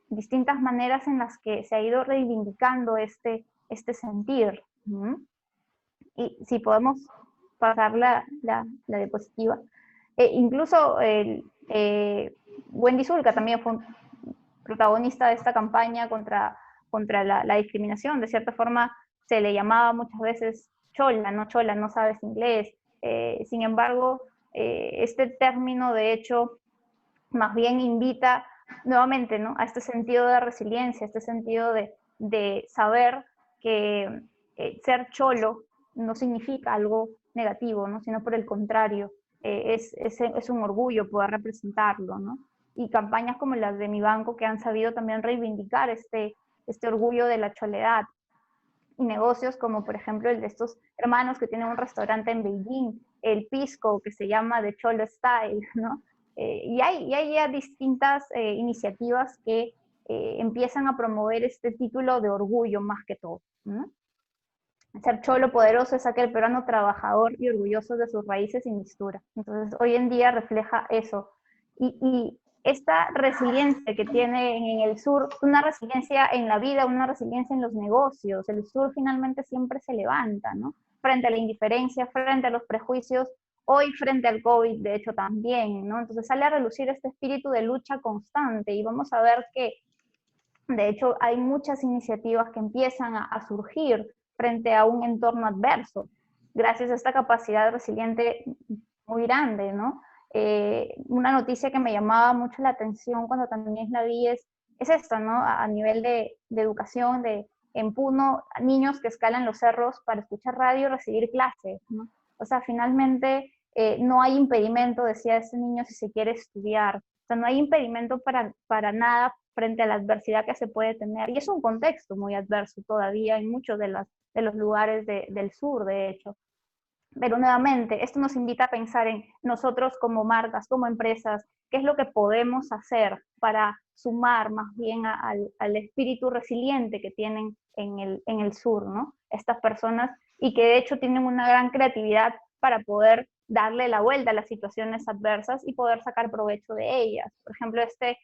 distintas maneras en las que se ha ido reivindicando este sentir. ¿Mm? Y si podemos pasar la diapositiva. Incluso Wendy Zulka también fue un protagonista de esta campaña contra la discriminación. De cierta forma se le llamaba muchas veces chola, no sabes inglés. Sin embargo, este término de hecho más bien invita nuevamente, ¿no?, a este sentido de resiliencia, a este sentido de saber que ser cholo no significa algo negativo, ¿no?, sino por el contrario, es un orgullo poder representarlo, ¿no? Y campañas como las de Mi Banco que han sabido también reivindicar este orgullo de la choledad. Y negocios como por ejemplo el de estos hermanos que tienen un restaurante en Beijing, el Pisco, que se llama The Cholo Style, ¿no? Y hay ya distintas iniciativas que empiezan a promover este título de orgullo más que todo, ¿no? Ser cholo poderoso es aquel peruano trabajador y orgulloso de sus raíces y mistura. Entonces, hoy en día refleja eso. Y esta resiliencia que tiene en el sur, una resiliencia en la vida, una resiliencia en los negocios. El sur finalmente siempre se levanta, ¿no? Frente a la indiferencia, frente a los prejuicios, hoy frente al COVID, de hecho, también, ¿no? Entonces sale a relucir este espíritu de lucha constante y vamos a ver que, de hecho, hay muchas iniciativas que empiezan a surgir frente a un entorno adverso, gracias a esta capacidad resiliente muy grande, ¿no? Una noticia que me llamaba mucho la atención cuando también la vi es esto, ¿no? A nivel de educación, en Puno, niños que escalan los cerros para escuchar radio y recibir clases, ¿no? O sea, finalmente no hay impedimento, decía ese niño, si se quiere estudiar. O sea, no hay impedimento para nada frente a la adversidad que se puede tener. Y es un contexto muy adverso todavía en muchos de los lugares del sur, de hecho. Pero nuevamente, esto nos invita a pensar en nosotros como marcas, como empresas, qué es lo que podemos hacer para sumar más bien al espíritu resiliente que tienen en el sur, ¿no? Estas personas, y que de hecho tienen una gran creatividad para poder darle la vuelta a las situaciones adversas y poder sacar provecho de ellas. Por ejemplo, este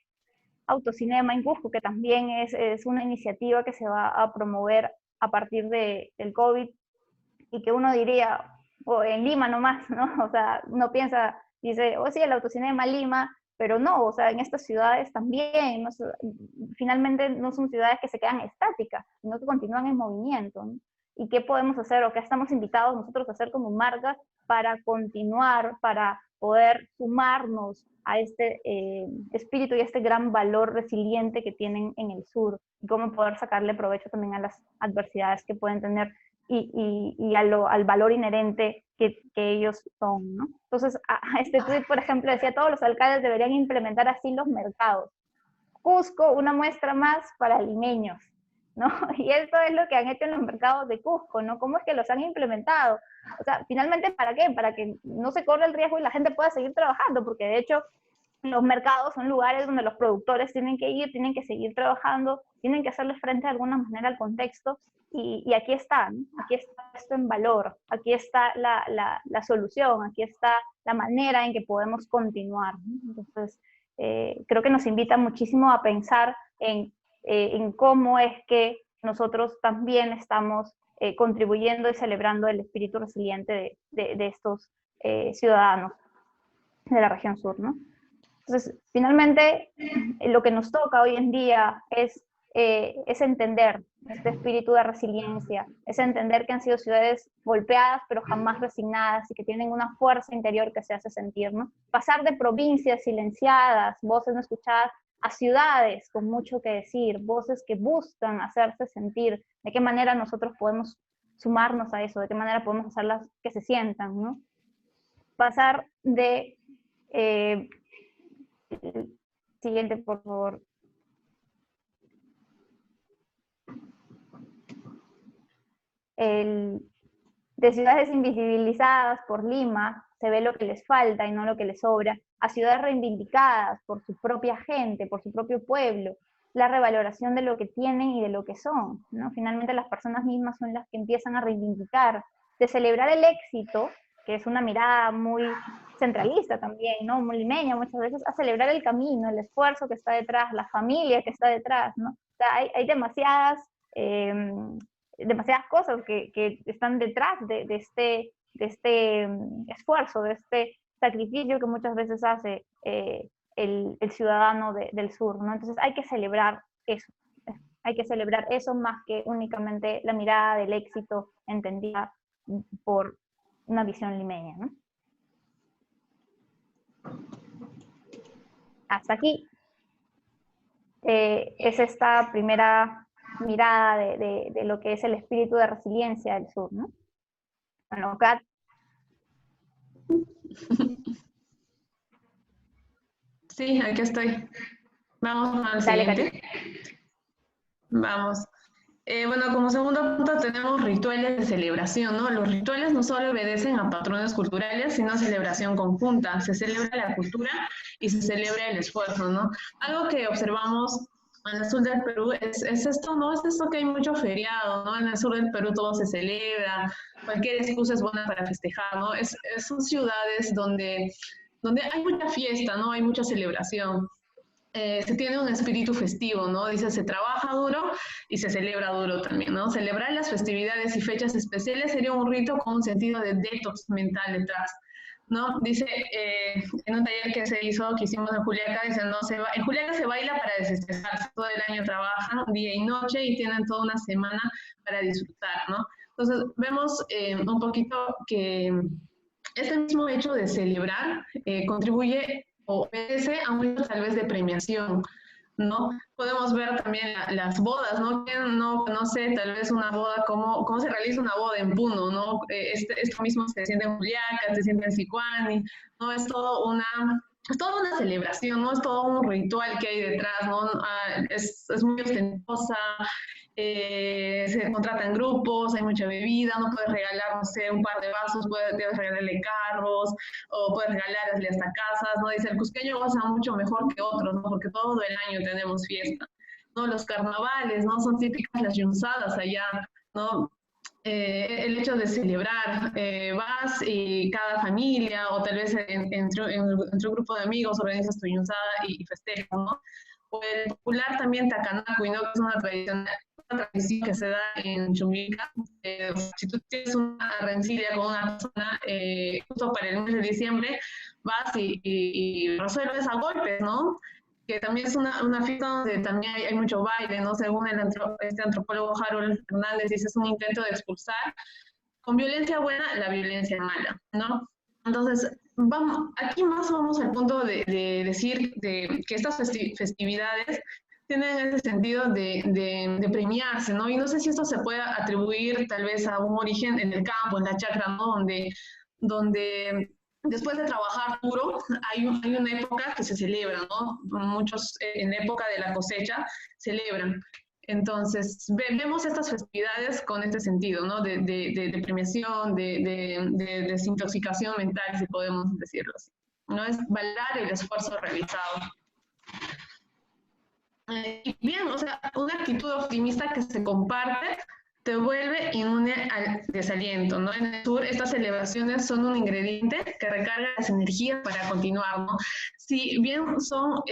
autocinema en Cusco, que también es una iniciativa que se va a promover a partir del COVID, y que uno diría, o en Lima nomás, ¿no? O sea, uno piensa, dice, oh sí, el autocinema Lima, pero no, o sea, en estas ciudades también, no, finalmente no son ciudades que se quedan estáticas, sino que continúan en movimiento, ¿no? ¿Y qué podemos hacer o qué estamos invitados nosotros a hacer como marcas para continuar, para poder sumarnos a este espíritu y a este gran valor resiliente que tienen en el sur? Y cómo poder sacarle provecho también a las adversidades que pueden tener y al valor inherente que ellos son, ¿no? Entonces, este tweet, por ejemplo, decía, todos los alcaldes deberían implementar así los mercados. Cusco, una muestra más para limeños, ¿no? Y esto es lo que han hecho en los mercados de Cusco, ¿no? ¿Cómo es que los han implementado? O sea, finalmente, ¿para qué? Para que no se corra el riesgo y la gente pueda seguir trabajando, porque de hecho los mercados son lugares donde los productores tienen que ir, tienen que seguir trabajando, tienen que hacerle frente de alguna manera al contexto, y aquí está, ¿no? Aquí está esto en valor, aquí está la solución, aquí está la manera en que podemos continuar, ¿no? Entonces, creo que nos invita muchísimo a pensar en cómo es que nosotros también estamos contribuyendo y celebrando el espíritu resiliente de estos ciudadanos de la región sur, ¿no? Entonces, finalmente, lo que nos toca hoy en día es es entender este espíritu de resiliencia, es entender que han sido ciudades golpeadas pero jamás resignadas y que tienen una fuerza interior que se hace sentir, ¿no? Pasar de provincias silenciadas, voces no escuchadas, a ciudades con mucho que decir, voces que buscan hacerse sentir, de qué manera nosotros podemos sumarnos a eso, de qué manera podemos hacerlas que se sientan, ¿no? Pasar de... siguiente, por favor. De ciudades invisibilizadas por Lima, se ve lo que les falta y no lo que les sobra, a ciudades reivindicadas por su propia gente, por su propio pueblo, la revaloración de lo que tienen y de lo que son, ¿no? Finalmente las personas mismas son las que empiezan a reivindicar, de celebrar el éxito, que es una mirada muy centralista también, ¿no? Muy limeña muchas veces, a celebrar el camino, el esfuerzo que está detrás, la familia que está detrás, ¿no? O sea, hay demasiadas cosas que están detrás de este esfuerzo, de este sacrificio que muchas veces hace el ciudadano del sur, ¿no? Entonces hay que celebrar eso más que únicamente la mirada del éxito entendida por una visión limeña, ¿no? Hasta aquí es esta primera mirada de lo que es el espíritu de resiliencia del sur, ¿no? Bueno, Kat. Sí, aquí estoy. Vamos al siguiente. Vamos. Bueno, como segundo punto tenemos rituales de celebración, ¿no? Los rituales no solo obedecen a patrones culturales, sino celebración conjunta. Se celebra la cultura y se celebra el esfuerzo, ¿no? Algo que observamos en el sur del Perú es esto, ¿no? Es esto que hay mucho feriado, ¿no? En el sur del Perú todo se celebra, cualquier excusa es buena para festejar, ¿no? Son ciudades donde hay mucha fiesta, ¿no? Hay mucha celebración. Se tiene un espíritu festivo, ¿no? Dice, se trabaja duro y se celebra duro también, ¿no? Celebrar las festividades y fechas especiales sería un rito con un sentido de detox mental detrás, ¿no? Dice, en un taller que hicimos en Juliaca, dice, no, en Juliaca se baila para desestresarse, todo el año trabajan día y noche y tienen toda una semana para disfrutar, ¿no? Entonces, vemos un poquito que este mismo hecho de celebrar contribuye o obedece a un hecho tal vez de premiación, ¿no? Podemos ver también las bodas, ¿no? ¿Quién no conoce tal vez una boda, cómo se realiza una boda en Puno, ¿no? Esto mismo se siente en Juliaca, se siente en Sicuani, ¿no? Es toda una celebración, ¿no? Es todo un ritual que hay detrás, ¿no? Es muy ostentosa, se contratan grupos, hay mucha bebida, no puedes regalar, no sé, un par de vasos, debes regalarle carros, o puedes regalarle hasta casas, ¿no? Dice, el cusqueño goza mucho mejor que otros, ¿no? Porque todo el año tenemos fiesta, ¿no? Los carnavales, ¿no? Son típicas las yunzadas allá, ¿no? El hecho de celebrar, vas y cada familia, o tal vez entre un grupo de amigos organizas tu yunzada y festejas, ¿no? O el popular también Tacanacuy, ¿no? Que es una tradición que se da en Chumbica. Si tú tienes una rencilla con una persona, justo para el mes de diciembre, vas y resuelves a golpes, ¿no? Que también es una fiesta donde también hay mucho baile, ¿no? Según este antropólogo Harold Hernández, dice, es un intento de expulsar con violencia buena la violencia mala, ¿no? Entonces, aquí más vamos al punto de decir que estas festividades tienen ese sentido de premiarse, ¿no? Y no sé si esto se puede atribuir tal vez a un origen en el campo, en la chacra, ¿no? Donde después de trabajar duro, hay una época que se celebra, ¿no? Muchos en época de la cosecha celebran. Entonces, vemos estas festividades con este sentido, ¿no? De premiación, de desintoxicación mental, si podemos decirlo así. ¿No? Es valorar el esfuerzo realizado. Y bien, o sea, una actitud optimista que se comparte te vuelve inmune al desaliento, ¿no? En el sur, estas celebraciones son un ingrediente que recarga las energías para continuar, ¿no? Si bien son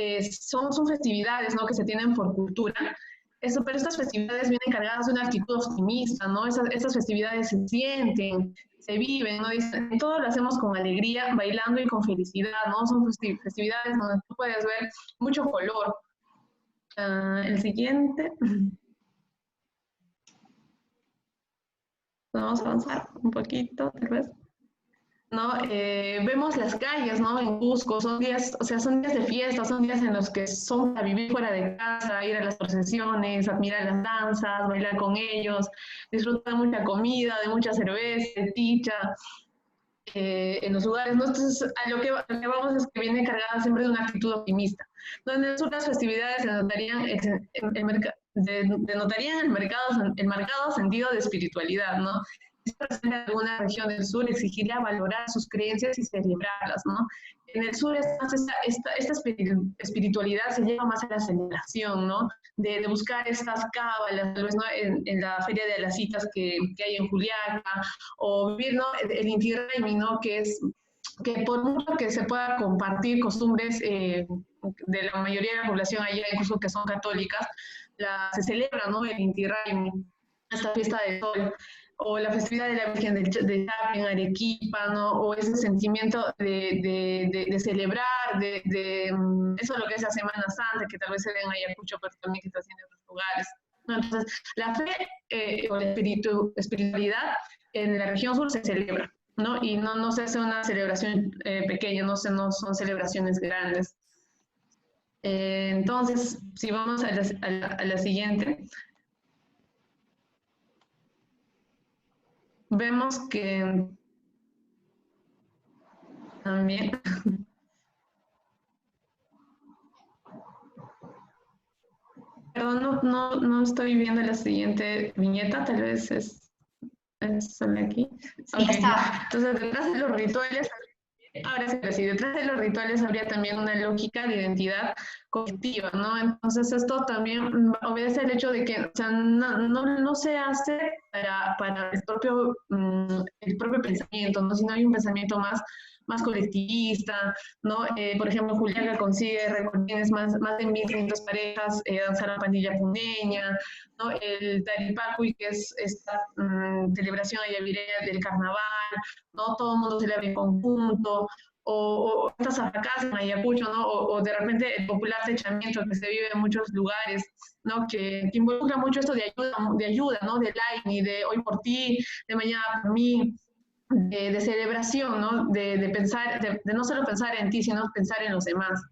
festividades, ¿no? Que se tienen por cultura, pero estas festividades vienen cargadas de una actitud optimista, ¿no? Estas festividades se sienten, se viven, ¿no? Dicen, todo lo hacemos con alegría, bailando y con felicidad, ¿no? Son festividades donde tú puedes ver mucho color. El siguiente. Vamos a avanzar un poquito, tal vez. ¿No? Vemos las calles, ¿no? En Cusco, son días, o sea, son días de fiesta, son días en los que son a vivir fuera de casa, ir a las procesiones, admirar las danzas, bailar con ellos, disfrutar de mucha comida, de mucha cerveza, de chicha, en los lugares, ¿no? Entonces, a lo que vamos es que viene cargada siempre de una actitud optimista. ¿No? En las festividades denotarían el marcado sentido de espiritualidad, ¿no? En alguna región del sur exigiría valorar sus creencias y celebrarlas, ¿no? En el sur esta espiritualidad se lleva más a la celebración, ¿no? De buscar estas cábalas, tal vez, ¿no? En la Feria de las Citas que hay en Juliaca, o vivir, ¿no? El Inti Raymi, ¿no? Que por mucho que se pueda compartir costumbres de la mayoría de la población allá, incluso que son católicas, se celebra, ¿no? El Inti Raymi, esta fiesta del sol, o la festividad de la Virgen de Chapi en Arequipa, ¿no? O ese sentimiento de celebrar, eso es lo que es la Semana Santa, que tal vez se ve en Ayacucho, pero también que está haciendo en otros lugares, ¿no? Entonces, la fe o la espiritualidad en la región sur se celebra, ¿no? Y no se hace una celebración pequeña, no son celebraciones grandes. Entonces, si vamos a la siguiente, vemos que también perdón, no estoy viendo la siguiente viñeta, tal vez es sale aquí. Sí, okay. está. Entonces, detrás de los rituales, ahora sí, detrás de los rituales habría también una lógica de identidad colectiva, ¿no? Entonces, esto también obedece al hecho de que, o sea, no se hace para el propio pensamiento, ¿no? Sino hay un pensamiento más colectivista, ¿no? Por ejemplo, Juliaca consigue recortines más de 1.500 parejas danzar la pandilla puneña, ¿no? El Taripacuy, que es esta celebración ayavireña del carnaval, ¿no? Todo el mundo celebra en conjunto, o estas afacas en Ayacucho, ¿no? O de repente el popular techamiento que se vive en muchos lugares, ¿no? Que involucra mucho esto de ayuda, ¿no? De like, de hoy por ti, de mañana por mí, de celebración, ¿no? De pensar, de no solo pensar en ti, sino pensar en los demás.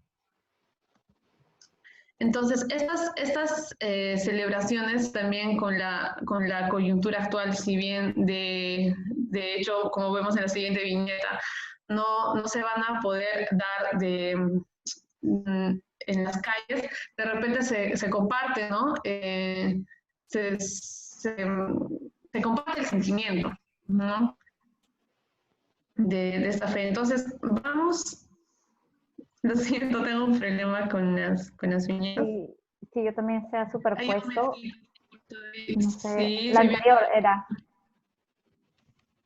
Entonces, estas celebraciones también con la coyuntura actual, si bien de hecho, como vemos en la siguiente viñeta, no se van a poder dar en las calles, de repente se comparte, ¿no? Se comparte el sentimiento, ¿no? De esta fe. Entonces, vamos, lo siento, tengo un problema con las viñetas. Sí, yo también se ha superpuesto. No sé, sí, la anterior era.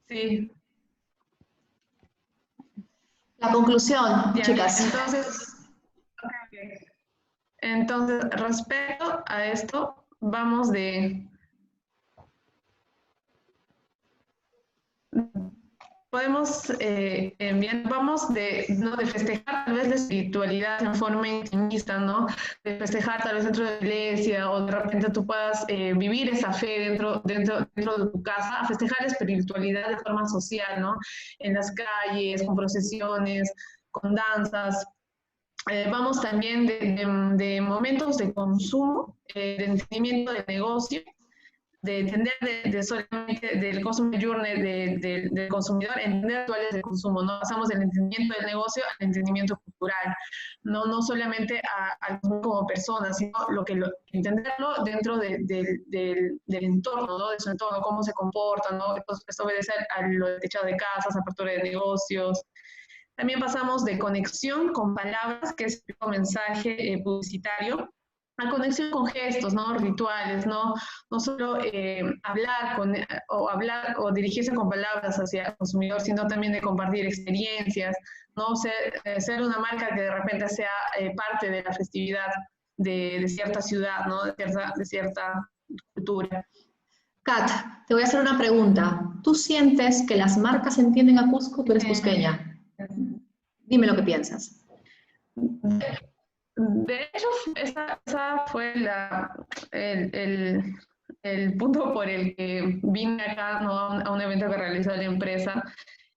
Sí. La conclusión, Ya, chicas. Entonces, respecto a esto, vamos vamos de festejar tal vez la espiritualidad en forma intimista, ¿no? De festejar tal vez dentro de la iglesia, o de repente tú puedas vivir esa fe dentro de tu casa, a festejar la espiritualidad de forma social, ¿no? En las calles, con procesiones, con danzas. Vamos también de momentos de consumo, de entendimiento de negocio, de entender solamente del consumer journey del consumidor, entender rituales de consumo, ¿no? Pasamos del entendimiento del negocio al entendimiento cultural, no solamente al consumo como persona, sino entenderlo dentro del entorno, ¿no? De su entorno, cómo se comporta, ¿no? Esto obedece a lo de techado de casas, apertura de negocios. También pasamos de conexión con palabras, que es el mensaje publicitario, a conexión con gestos, ¿no? Rituales, no solo hablar o dirigirse con palabras hacia el consumidor, sino también de compartir experiencias, no ser una marca que de repente sea parte de la festividad de cierta ciudad, ¿no? De cierta cultura. Kat, te voy a hacer una pregunta. ¿Tú sientes que las marcas entienden a Cusco? Tú eres cusqueña. Dime lo que piensas. De hecho, esa fue el punto por el que vine acá, ¿no? A un evento que realizó la empresa.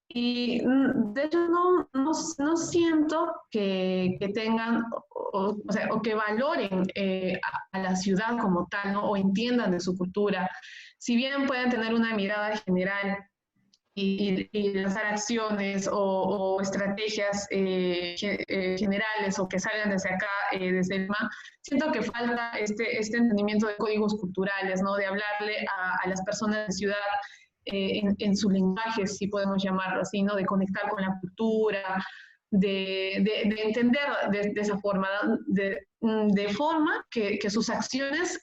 Y de hecho no siento que tengan o sea, o que valoren a la ciudad como tal, ¿no? O entiendan de su cultura. Si bien pueden tener una mirada general y lanzar acciones o estrategias generales o que salgan desde acá, desde el MA, siento que falta este entendimiento de códigos culturales, ¿no? De hablarle a las personas de ciudad en su lenguaje, si podemos llamarlo así, ¿no? De conectar con la cultura, de entender de esa forma, de forma que sus acciones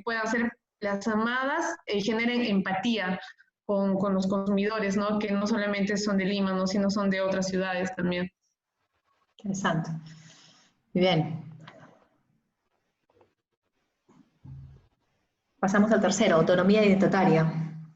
puedan ser plasmadas y generen empatía con los consumidores, ¿no? Que no solamente son de Lima, ¿no? Sino son de otras ciudades también. Interesante. Muy bien. Pasamos al tercero, autonomía identitaria.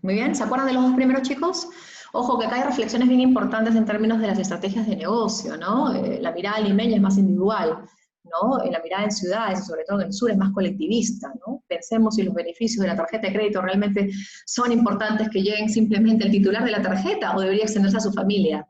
Muy bien, ¿se acuerdan de los dos primeros, chicos? Ojo, que acá hay reflexiones bien importantes en términos de las estrategias de negocio, ¿no? La mirada limeña es más individual, ¿no? La mirada en ciudades, y sobre todo en el sur, es más colectivista, ¿no? Pensemos si los beneficios de la tarjeta de crédito realmente son importantes que lleguen simplemente al titular de la tarjeta o debería extenderse a su familia.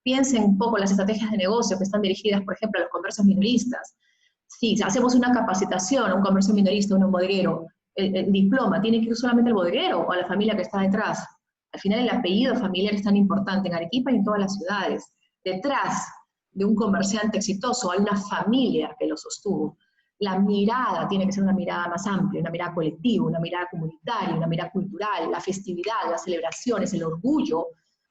Piensen un poco las estrategias de negocio que están dirigidas, por ejemplo, a los comercios minoristas. Si hacemos una capacitación a un comercio minorista, a un bodeguero, el diploma tiene que ir solamente al bodeguero o a la familia que está detrás. Al final el apellido familiar es tan importante en Arequipa y en todas las ciudades. Detrás de un comerciante exitoso hay una familia que lo sostuvo. La mirada tiene que ser una mirada más amplia, una mirada colectiva, una mirada comunitaria, una mirada cultural, la festividad, las celebraciones, el orgullo,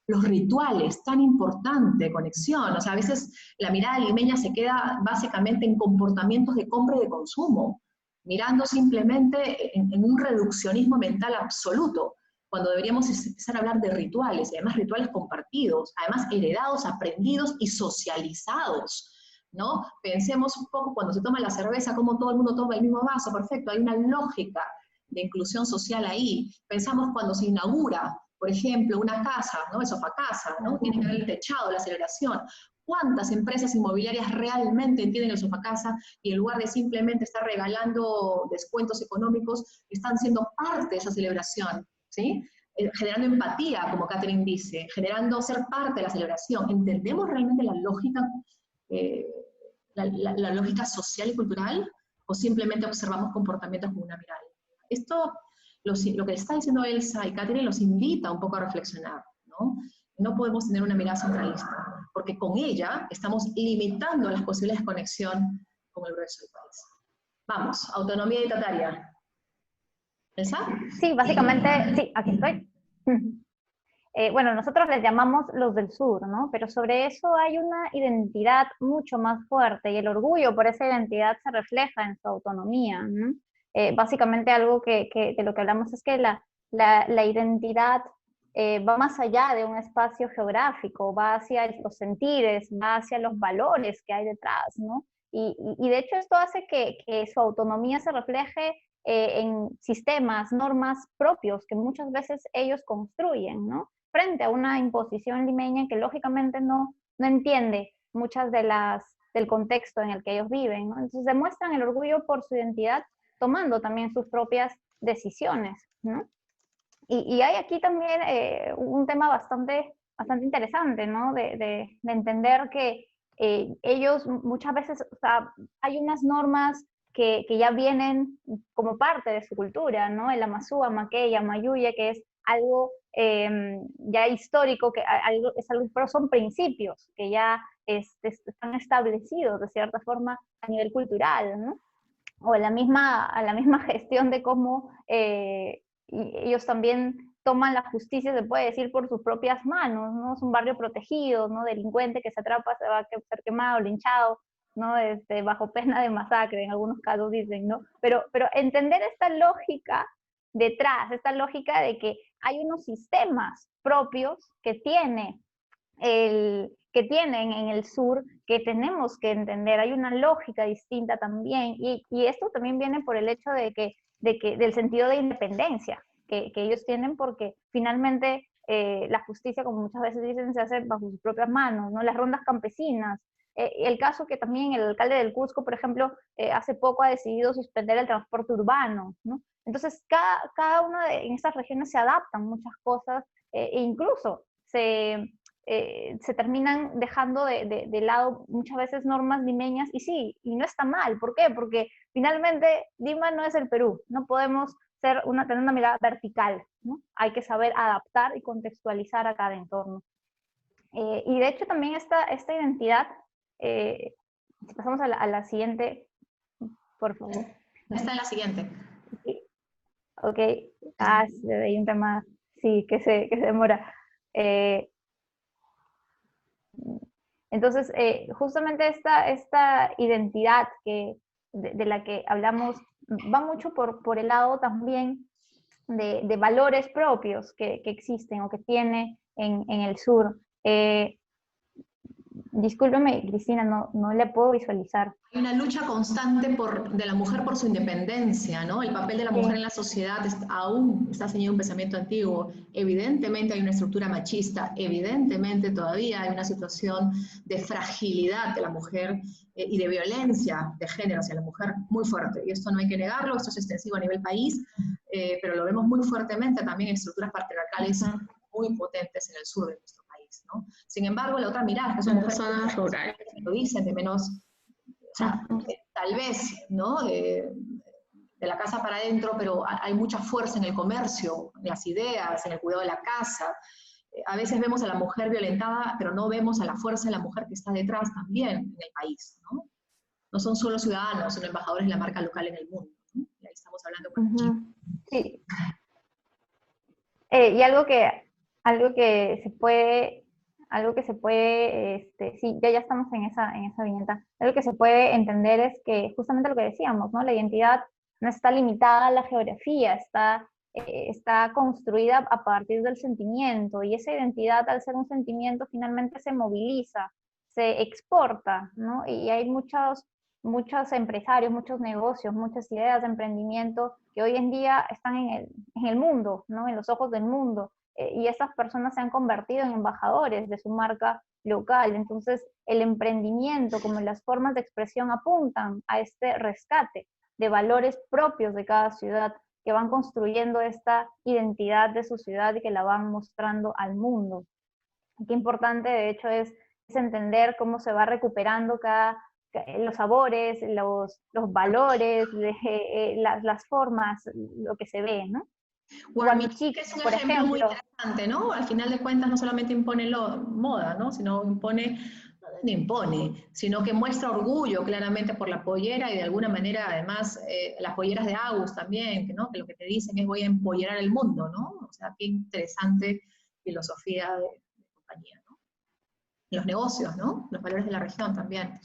los rituales, tan importante, conexión. O sea, a veces la mirada limeña se queda básicamente en comportamientos de compra y de consumo, mirando simplemente en un reduccionismo mental absoluto, cuando deberíamos empezar a hablar de rituales, y además rituales compartidos, además heredados, aprendidos y socializados, ¿no? Pensemos un poco cuando se toma la cerveza, cómo todo el mundo toma el mismo vaso, perfecto, hay una lógica de inclusión social ahí. Pensamos cuando se inaugura, por ejemplo, una casa, ¿no? El sofacasa, ¿no? Tiene que haber el techado, la celebración. ¿Cuántas empresas inmobiliarias realmente tienen el sofacasa y en lugar de simplemente estar regalando descuentos económicos, están siendo parte de esa celebración, ¿sí? Generando empatía, como Catherine dice, generando ser parte de la celebración. ¿Entendemos realmente la lógica, la lógica social y cultural? ¿O simplemente observamos comportamientos con una mirada? Esto, lo que está diciendo Elsa y Catherine los invita un poco a reflexionar, ¿no? No podemos tener una mirada centralista, porque con ella estamos limitando las posibilidades de conexión con el resto del país. Vamos, autonomía identitaria. ¿Elsa? Sí, básicamente, sí, aquí estoy. Bueno, nosotros les llamamos los del sur, ¿no? Pero sobre eso hay una identidad mucho más fuerte y el orgullo por esa identidad se refleja en su autonomía, ¿no? Básicamente algo de lo que hablamos es que la identidad va más allá de un espacio geográfico, va hacia los sentires, va hacia los valores que hay detrás, ¿no? Y de hecho esto hace que su autonomía se refleje en sistemas, normas propios que muchas veces ellos construyen, ¿no? Frente a una imposición limeña que lógicamente no entiende muchas del contexto en el que ellos viven, ¿no? Entonces demuestran el orgullo por su identidad, tomando también sus propias decisiones, ¿no? Y hay aquí también un tema bastante interesante, ¿no? De entender que ellos muchas veces, o sea, hay unas normas que ya vienen como parte de su cultura, ¿no? El Amazúa, Maqueya, Mayuya, que es algo ya histórico, pero son principios que ya están establecidos de cierta forma a nivel cultural, ¿no? O a la misma gestión de cómo y ellos también toman la justicia, se puede decir, por sus propias manos, ¿no? Es un barrio protegido, ¿no? Delincuente que se atrapa se va a ser quemado, linchado, ¿no? Bajo pena de masacre, en algunos casos dicen, ¿no? Pero entender esta lógica detrás, esta lógica de que hay unos sistemas propios que tienen en el sur que tenemos que entender, hay una lógica distinta también, y esto también viene por el hecho del sentido de independencia que ellos tienen, porque finalmente la justicia, como muchas veces dicen, se hace bajo sus propias manos, ¿no? Las rondas campesinas, El caso que también el alcalde del Cusco, por ejemplo, hace poco ha decidido suspender el transporte urbano, ¿no? Entonces, cada una en estas regiones se adaptan muchas cosas e incluso se terminan dejando de lado muchas veces normas limeñas, y sí, y no está mal. ¿Por qué? Porque finalmente Lima no es el Perú, no podemos tener una mirada vertical, ¿no? Hay que saber adaptar y contextualizar a cada entorno. Y de hecho también esta identidad, si pasamos a la siguiente, por favor. Está en la siguiente. Sí. Ok, hay un tema, sí, que se demora. Entonces, justamente esta identidad de la que hablamos va mucho por el lado también de valores propios que existen o que tiene en el sur. Discúlpeme, Cristina, no le puedo visualizar. Hay una lucha constante de la mujer por su independencia, ¿no? El papel de la mujer en la sociedad aún está ceñido a un pensamiento antiguo. Evidentemente hay una estructura machista, evidentemente todavía hay una situación de fragilidad de la mujer y de violencia de género hacia la mujer muy fuerte. Y esto no hay que negarlo, esto es extensivo a nivel país, pero lo vemos muy fuertemente también en estructuras patriarcales muy potentes en el sur de nuestro país, ¿no? Sin embargo, la otra mirada, que son mujeres zonas rurales, lo dicen, de menos, o sea, tal vez, ¿no? De la casa para adentro, pero hay mucha fuerza en el comercio, en las ideas, en el cuidado de la casa. A veces vemos a la mujer violentada, pero no vemos a la fuerza de la mujer que está detrás también en el país, ¿no? No son solo ciudadanos, son embajadores de la marca local en el mundo, ¿no? Y ahí estamos hablando con Sí. Y algo que se puede, sí, ya estamos en esa viñeta. Algo que se puede entender es que justamente lo que decíamos, ¿no? La identidad no está limitada a la geografía, está construida a partir del sentimiento, y esa identidad, al ser un sentimiento, finalmente se moviliza, se exporta, ¿no? Y hay muchos empresarios, muchos negocios, muchas ideas de emprendimiento que hoy en día están en el mundo, ¿no? En los ojos del mundo. Y esas personas se han convertido en embajadores de su marca local. Entonces, el emprendimiento, como las formas de expresión, apuntan a este rescate de valores propios de cada ciudad, que van construyendo esta identidad de su ciudad y que la van mostrando al mundo. Y qué importante, de hecho, es entender cómo se va recuperando los sabores, los valores, las formas, lo que se ve, ¿no? Guarmichique es un por ejemplo ejemplo, muy interesante, ¿no? Al final de cuentas no solamente impone moda, ¿no? Sino no impone, sino que muestra orgullo claramente por la pollera, y de alguna manera además las polleras de Agus también, ¿no? Que lo que te dicen es voy a empollerar el mundo, ¿no? O sea, qué interesante filosofía de compañía, ¿no? Los negocios, ¿no? Los valores de la región también.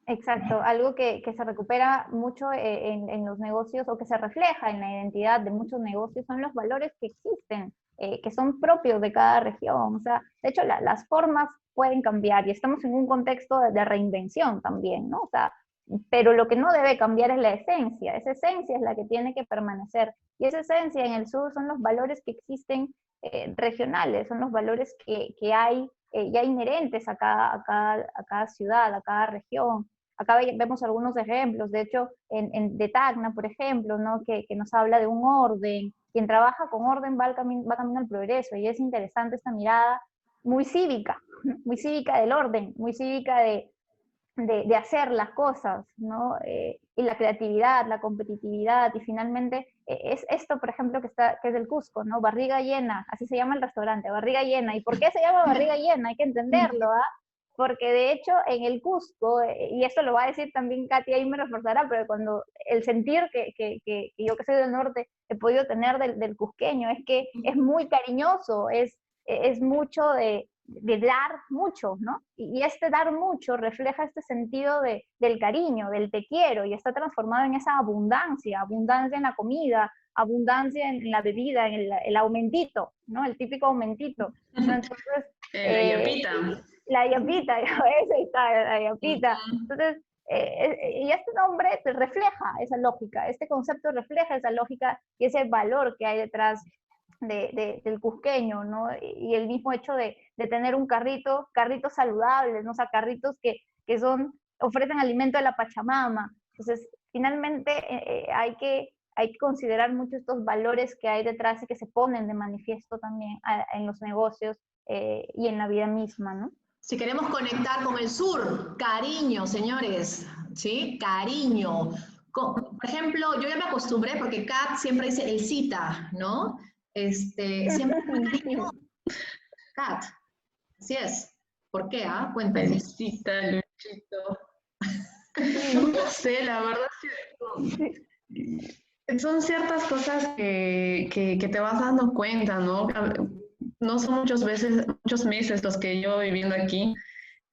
exacto, algo que se recupera mucho en los negocios, o que se refleja en la identidad de muchos negocios, son los valores que existen, que son propios de cada región. O sea, de hecho, las formas pueden cambiar, y estamos en un contexto de reinvención también, ¿no? O sea, pero lo que no debe cambiar es la esencia. Esa esencia es la que tiene que permanecer, y esa esencia en el sur son los valores que existen regionales, son los valores que hay ya inherentes a cada ciudad, a cada región. Acá vemos algunos ejemplos, de hecho, de Tacna, por ejemplo, ¿no? que nos habla de un orden. Quien trabaja con orden va camino al progreso, y es interesante esta mirada muy cívica del orden, muy cívica de hacer las cosas, ¿no? Y la creatividad, la competitividad, y finalmente es esto, por ejemplo, que es del Cusco, ¿no? Barriga llena, así se llama el restaurante, Barriga Llena. ¿Y por qué se llama Barriga Llena? Hay que entenderlo, ¿ah? Porque de hecho en el Cusco, y esto lo va a decir también Katy, ahí me reforzará, pero cuando el sentir que yo, que soy del norte, he podido tener del cusqueño, es que es muy cariñoso, es mucho de dar mucho, ¿no? Y este dar mucho refleja este sentido del cariño, del te quiero, y está transformado en esa abundancia en la comida, abundancia en la bebida, en el aumentito, ¿no? El típico aumentito. Entonces, la yapita. La yapita, esa está, la yapita. Entonces, y este nombre refleja esa lógica, este concepto refleja esa lógica y ese valor que hay detrás del cusqueño, ¿no? Y el mismo hecho de tener un carritos saludables, ¿no? O sea, carritos que ofrecen alimento a la Pachamama. Entonces, finalmente hay que considerar mucho estos valores que hay detrás y que se ponen de manifiesto también en los negocios y en la vida misma, ¿no? Si queremos conectar con el sur, cariño, señores, ¿sí? Cariño. Por ejemplo, yo ya me acostumbré porque Kat siempre dice el cita, ¿no? Siempre es muy cariñoso. Kat, así es. ¿Por qué? Cuéntame. Felicita, Luchito. No sé, la verdad es que son ciertas cosas que te vas dando cuenta, ¿no? No son muchos meses los que llevo viviendo aquí.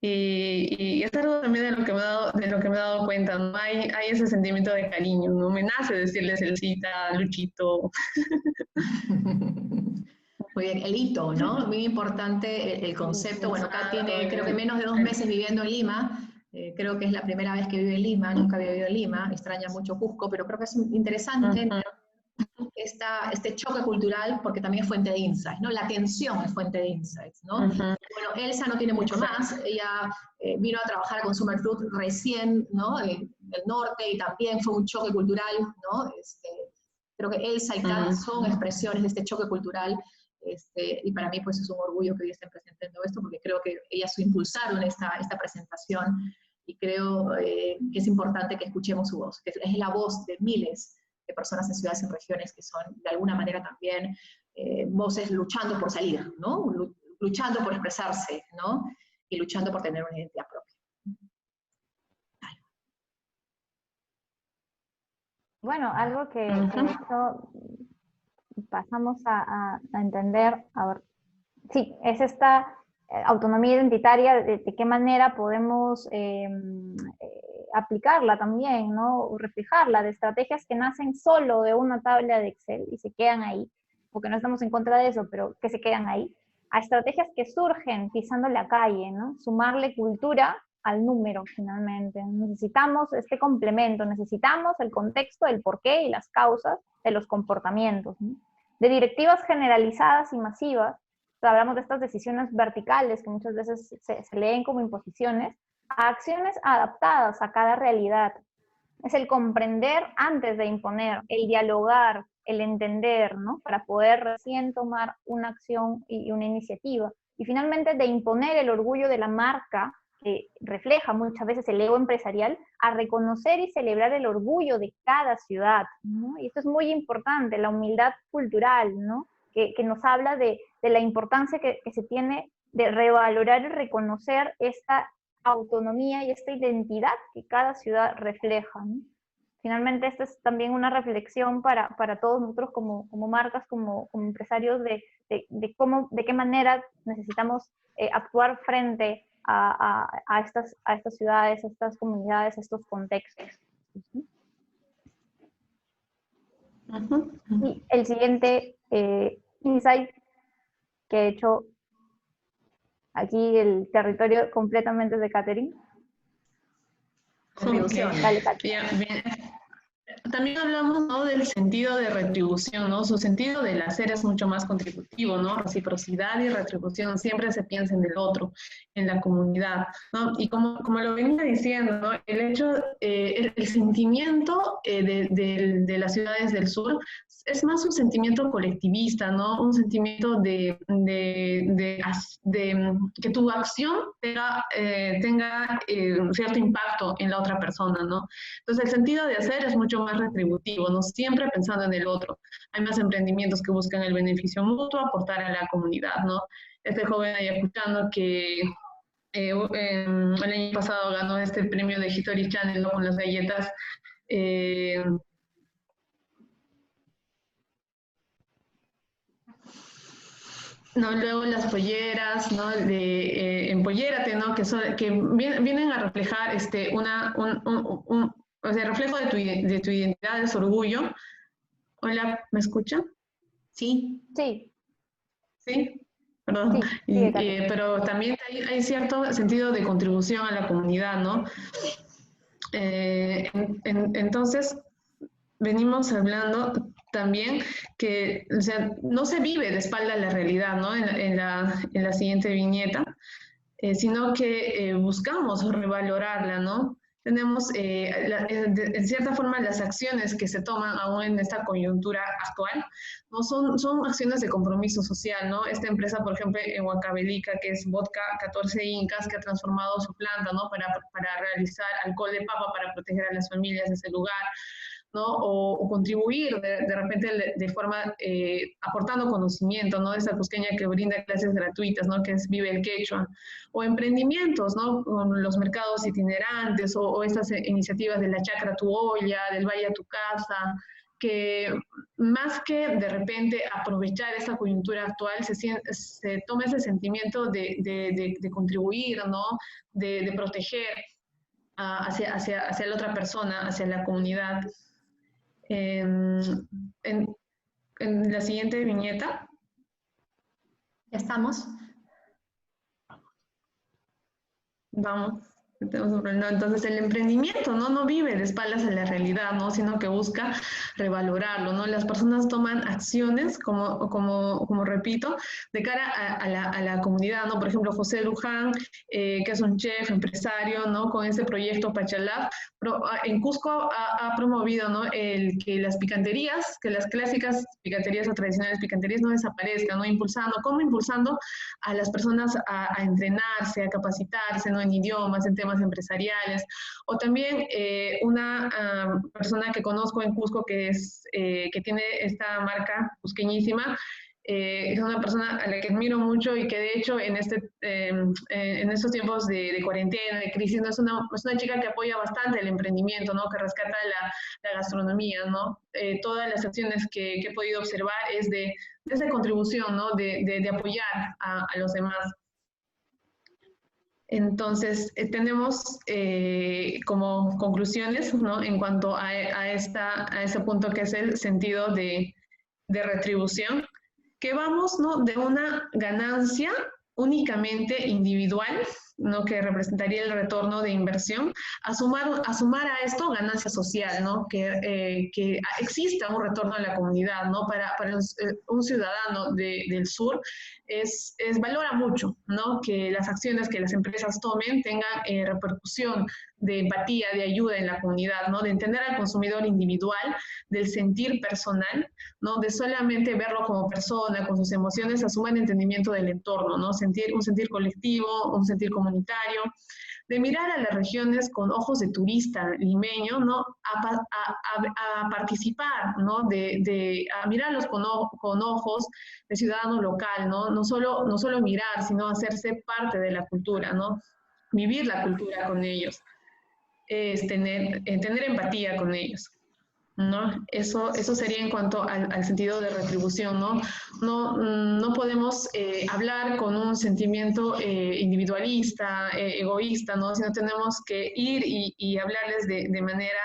Y es algo también de lo que me he dado cuenta, ¿no? Hay ese sentimiento de cariño, ¿no? Me nace decirles el cita, Luchito. Muy bien, el hito, ¿no? Muy importante el concepto. Bueno, acá tiene creo que menos de 2 meses viviendo en Lima. Creo que es la primera vez que vive en Lima, nunca había vivido en Lima, extraña mucho Cusco, pero creo que es interesante este choque cultural porque también es fuente de insights, ¿no? La tensión es fuente de insights, ¿no? Bueno, Elsa no tiene mucho más, ella vino a trabajar a Consumer Fruit recién, ¿no? Del norte y también fue un choque cultural, ¿no? Creo que Elsa y Kat son expresiones de este choque cultural. Y para mí pues es un orgullo que hoy estén presentando esto porque creo que ellas impulsaron esta presentación y creo que es importante que escuchemos su voz, que es la voz de miles de personas en ciudades y regiones que son de alguna manera también voces luchando por salir, ¿no? Luchando por expresarse, ¿no? Y luchando por tener una identidad propia. Bueno, algo que de hecho pasamos a entender, a ver, sí, es esta autonomía identitaria, de qué manera podemos aplicarla también, ¿no? O reflejarla, de estrategias que nacen solo de una tabla de Excel y se quedan ahí, porque no estamos en contra de eso, pero que se quedan ahí, a estrategias que surgen pisando la calle, ¿no? Sumarle cultura al número, finalmente. Necesitamos este complemento, necesitamos el contexto, el porqué y las causas de los comportamientos, ¿no? De directivas generalizadas y masivas, o sea, hablamos de estas decisiones verticales que muchas veces se leen como imposiciones, a acciones adaptadas a cada realidad. Es el comprender antes de imponer, el dialogar, el entender, ¿no? Para poder recién tomar una acción y una iniciativa. Y finalmente de imponer el orgullo de la marca, que refleja muchas veces el ego empresarial, a reconocer y celebrar el orgullo de cada ciudad, ¿no? Y esto es muy importante, la humildad cultural, ¿no? Que nos habla de la importancia que se tiene de revalorar y reconocer esta autonomía y esta identidad que cada ciudad refleja, ¿no? Finalmente, esta es también una reflexión para todos nosotros como marcas, como empresarios, de qué manera necesitamos actuar frente a estas ciudades, a estas comunidades, a estos contextos. Y el siguiente insight que he hecho aquí, el territorio completamente de Catherine. Dale, bien. También hablamos, ¿no?, del sentido de retribución, ¿no? Su sentido del hacer es mucho más contributivo, ¿no? Reciprocidad y retribución, siempre se piensa en el otro, en la comunidad, ¿no? Y como lo venía diciendo, ¿no? El hecho, el sentimiento de las ciudades del sur es más un sentimiento colectivista, ¿no? Un sentimiento de que tu acción tenga cierto impacto en la otra persona, ¿no? Entonces el sentido de hacer es mucho más retributivo, ¿no? Siempre pensando en el otro. Hay más emprendimientos que buscan el beneficio mutuo, aportar a la comunidad, ¿no? Este joven ahí escuchando que el año pasado ganó este premio de History Channel, ¿no?, con las galletas. No, luego las polleras, ¿no? Empollérate, ¿no? Que vienen a reflejar o sea, reflejo de tu identidad, de su orgullo. Hola, ¿me escuchan? Sí. Sí. ¿Sí? Perdón. Sí, pero también hay cierto sentido de contribución a la comunidad, ¿no? Entonces, venimos hablando también que, o sea, no se vive de espalda a la realidad, ¿no? En la siguiente viñeta, sino que buscamos revalorarla, ¿no? Tenemos, en cierta forma, las acciones que se toman aún en esta coyuntura actual, ¿no? Son acciones de compromiso social, ¿no? Esta empresa, por ejemplo, en Huancavelica, que es Vodka 14 Incas, que ha transformado su planta, ¿no? Para realizar alcohol de papa para proteger a las familias de ese lugar, ¿no? O contribuir de repente de forma aportando conocimiento, ¿no? Esa cusqueña que brinda clases gratuitas, ¿no? Que es Vive el Quechua, o emprendimientos, ¿no? Con los mercados itinerantes, o estas iniciativas de la Chacra Tu Olla, del Valle a Tu Casa, que más que de repente aprovechar esta coyuntura actual, se toma ese sentimiento de contribuir, ¿no? De proteger hacia la otra persona, hacia la comunidad. En la siguiente viñeta. Ya estamos. Vamos. Entonces el emprendimiento no vive de espaldas a la realidad, ¿no? Sino que busca revalorarlo, ¿no? Las personas toman acciones, como repito, de cara a la comunidad, ¿no? Por ejemplo, José Luján, que es un chef, empresario, ¿no? Con este proyecto Pachalab, en Cusco ha promovido, ¿no? Que las picanterías, que las clásicas picanterías o tradicionales picanterías no desaparezcan, ¿no? ¿Cómo impulsando a las personas a entrenarse, a capacitarse, ¿no? En idiomas, en temas empresariales, o también una persona que conozco en Cusco que tiene esta marca cusqueñísima, es una persona a la que admiro mucho y que de hecho en estos tiempos de cuarentena, de crisis, ¿no? es una chica que apoya bastante el emprendimiento, ¿no? Que rescata la gastronomía, ¿no? Todas las acciones que he podido observar es de esa contribución, ¿no? De apoyar a los demás. Entonces, tenemos como conclusiones, ¿no? En cuanto a ese punto que es el sentido de retribución, que vamos, ¿no? De una ganancia únicamente individual, ¿no? Que representaría el retorno de inversión, a sumar a esto ganancia social, ¿no? Que exista un retorno a la comunidad, ¿no? Para un ciudadano del sur valora mucho, ¿no? Que las acciones que las empresas tomen tengan repercusión de empatía, de ayuda en la comunidad, ¿no? De entender al consumidor individual, del sentir personal, ¿no? De solamente verlo como persona, con sus emociones, a sumar entendimiento del entorno, ¿no? Un sentir colectivo, un sentir comunitario, de mirar a las regiones con ojos de turista limeño, ¿no? A participar, ¿no? A mirarlos con ojos de ciudadano local, ¿no? No solo mirar, sino hacerse parte de la cultura, ¿no? Vivir la cultura con ellos, es tener empatía con ellos, ¿no? Eso sería en cuanto al sentido de retribución, ¿no? No podemos hablar con un sentimiento individualista, egoísta, ¿no? Sino tenemos que ir y hablarles de manera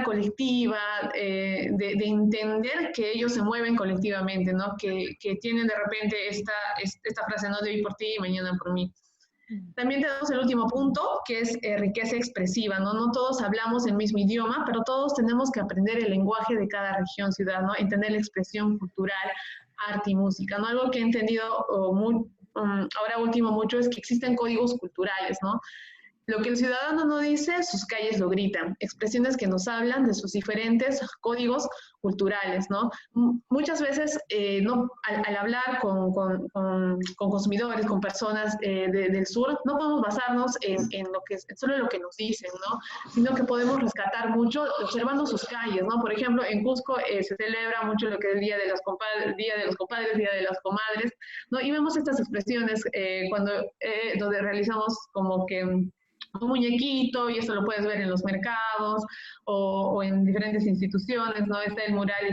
colectiva, de entender que ellos se mueven colectivamente, ¿no? Que tienen de repente esta frase, no, de hoy por ti y mañana por mí. También tenemos el último punto, que es riqueza expresiva, ¿no? No todos hablamos el mismo idioma, pero todos tenemos que aprender el lenguaje de cada región, ciudad, ¿no? Entender la expresión cultural, arte y música, ¿no? Algo que he entendido ahora último mucho es que existen códigos culturales, ¿no? Lo que el ciudadano no dice, sus calles lo gritan. Expresiones que nos hablan de sus diferentes códigos culturales, ¿no? Muchas veces, al hablar con consumidores, con personas del sur, no podemos basarnos en solo lo que nos dicen, ¿no? Sino que podemos rescatar mucho observando sus calles, ¿no? Por ejemplo, en Cusco se celebra mucho lo que es el Día de los Compadres, Día de las Comadres, ¿no? Y vemos estas expresiones donde realizamos como que un muñequito, y esto lo puedes ver en los mercados o en diferentes instituciones, ¿no? Está el mural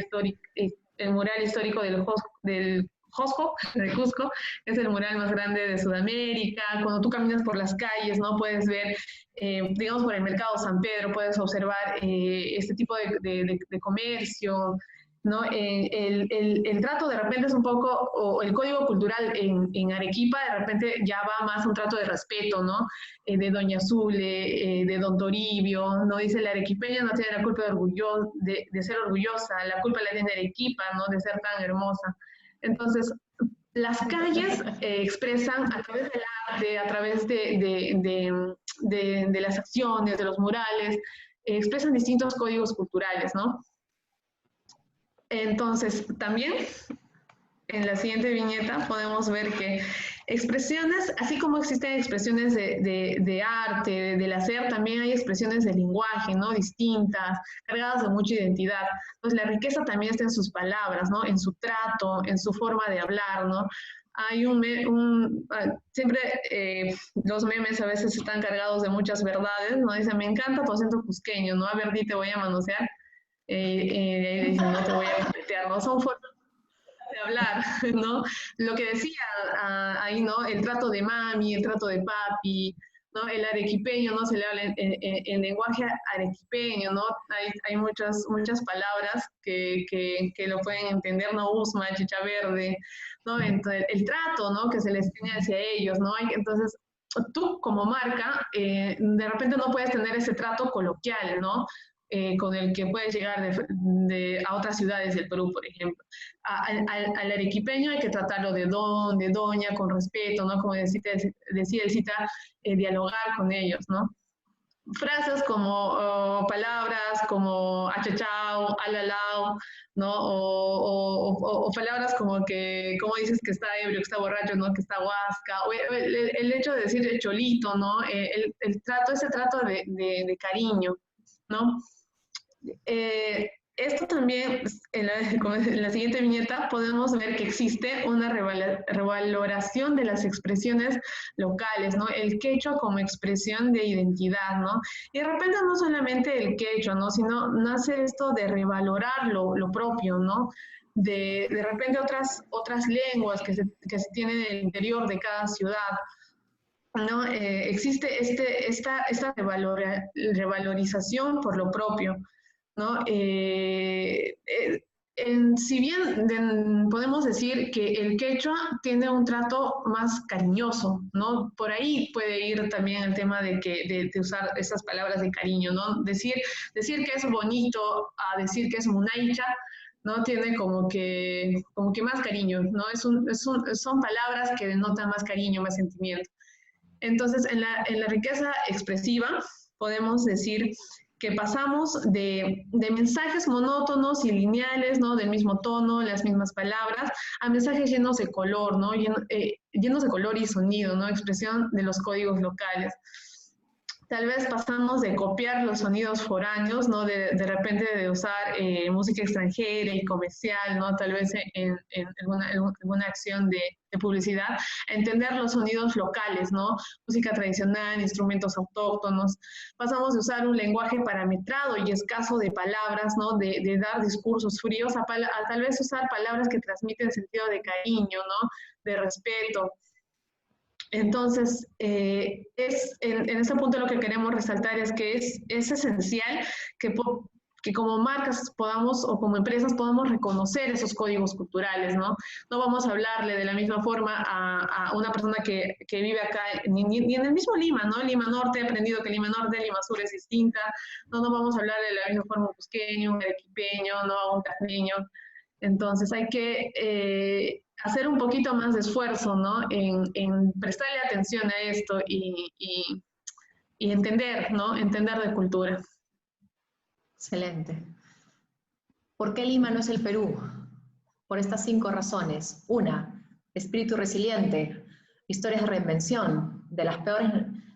histórico del Josco, de Cusco, es el mural más grande de Sudamérica. Cuando tú caminas por las calles, ¿no? Puedes ver, digamos, por el mercado San Pedro, puedes observar este tipo de comercio, ¿no? El trato de repente es un poco, o el código cultural en Arequipa de repente ya va más a un trato de respeto, ¿no? De Doña Zule, de Don Toribio, ¿no? Dice, la arequipeña no tiene la culpa de ser orgullosa, la culpa la tiene Arequipa, ¿no? De ser tan hermosa. Entonces, las calles expresan a través del arte, a través de las acciones, de los murales, expresan distintos códigos culturales, ¿no? Entonces, también en la siguiente viñeta podemos ver que expresiones, así como existen expresiones de arte, del hacer, también hay expresiones de lenguaje, ¿no? Distintas, cargadas de mucha identidad. Entonces, la riqueza también está en sus palabras, ¿no? En su trato, en su forma de hablar, ¿no? Hay siempre los memes a veces están cargados de muchas verdades, ¿no? Dicen, me encanta tu acento cusqueño, ¿no? A ver, di, te voy a manosear. Dicen, no te voy a respetar, ¿no? Son formas de hablar, ¿no? Lo que decía ahí, ¿no? El trato de mami, el trato de papi, ¿no? El arequipeño, ¿no? Se le habla en lenguaje arequipeño, ¿no? Hay muchas palabras que lo pueden entender, ¿no? Usma, chicha verde, ¿no? Entonces, el trato, ¿no? Que se les tiene hacia ellos, ¿no? Entonces, tú como marca, de repente no puedes tener ese trato coloquial, ¿no? Con el que puedes llegar a otras ciudades del Perú, por ejemplo. Al arequipeño hay que tratarlo de don, de doña, con respeto, ¿no? Como decía el cita, dialogar con ellos, ¿no? Frases como palabras como achachao, alalao, ¿no? O palabras como que, como dices que está ebrio, que está borracho, ¿no? Que está huasca, o el hecho de decir cholito, ¿no? Ese trato de cariño, ¿no? Esto también, en la siguiente viñeta, podemos ver que existe una revaloración de las expresiones locales, ¿no? El quechua como expresión de identidad, ¿no? Y de repente no solamente el quechua, ¿no? Sino nace esto de revalorar lo propio, ¿no? De repente otras lenguas que se tienen en el interior de cada ciudad, ¿no? Existe esta revalorización por lo propio, ¿no? Si bien podemos decir que el quechua tiene un trato más cariñoso, ¿no? Por ahí puede ir también el tema de usar esas palabras de cariño, ¿no? Decir que es bonito a decir que es munaicha, ¿no? Tiene como que más cariño, ¿no? Son palabras que denotan más cariño, más sentimiento. Entonces, en la riqueza expresiva podemos decir que pasamos de mensajes monótonos y lineales, ¿no? Del mismo tono, las mismas palabras, a mensajes llenos de color, ¿no? Llenos de color y sonido, ¿no? Expresión de los códigos locales. Tal vez pasamos de copiar los sonidos foráneos, ¿no? De repente de usar música extranjera y comercial, ¿no? Tal vez en alguna acción de publicidad, a entender los sonidos locales, ¿no? Música tradicional, instrumentos autóctonos. Pasamos de usar un lenguaje parametrado y escaso de palabras, ¿no? De dar discursos fríos a tal vez usar palabras que transmiten sentido de cariño, ¿no? De respeto. Entonces, en este punto lo que queremos resaltar es que es esencial que como marcas podamos, o como empresas podamos reconocer esos códigos culturales, ¿no? No vamos a hablarle de la misma forma a una persona que vive acá, ni en el mismo Lima, ¿no? Lima Norte, he aprendido que Lima Norte, Lima Sur es distinta, no vamos a hablar de la misma forma a un cusqueño, un arequipeño, no a un casneño. Entonces hay que hacer un poquito más de esfuerzo, ¿no? En prestarle atención a esto y entender, ¿no? Entender de cultura. Excelente. ¿Por qué Lima no es el Perú? Por estas 5 razones. 1, espíritu resiliente, historias de reinvención. De las peores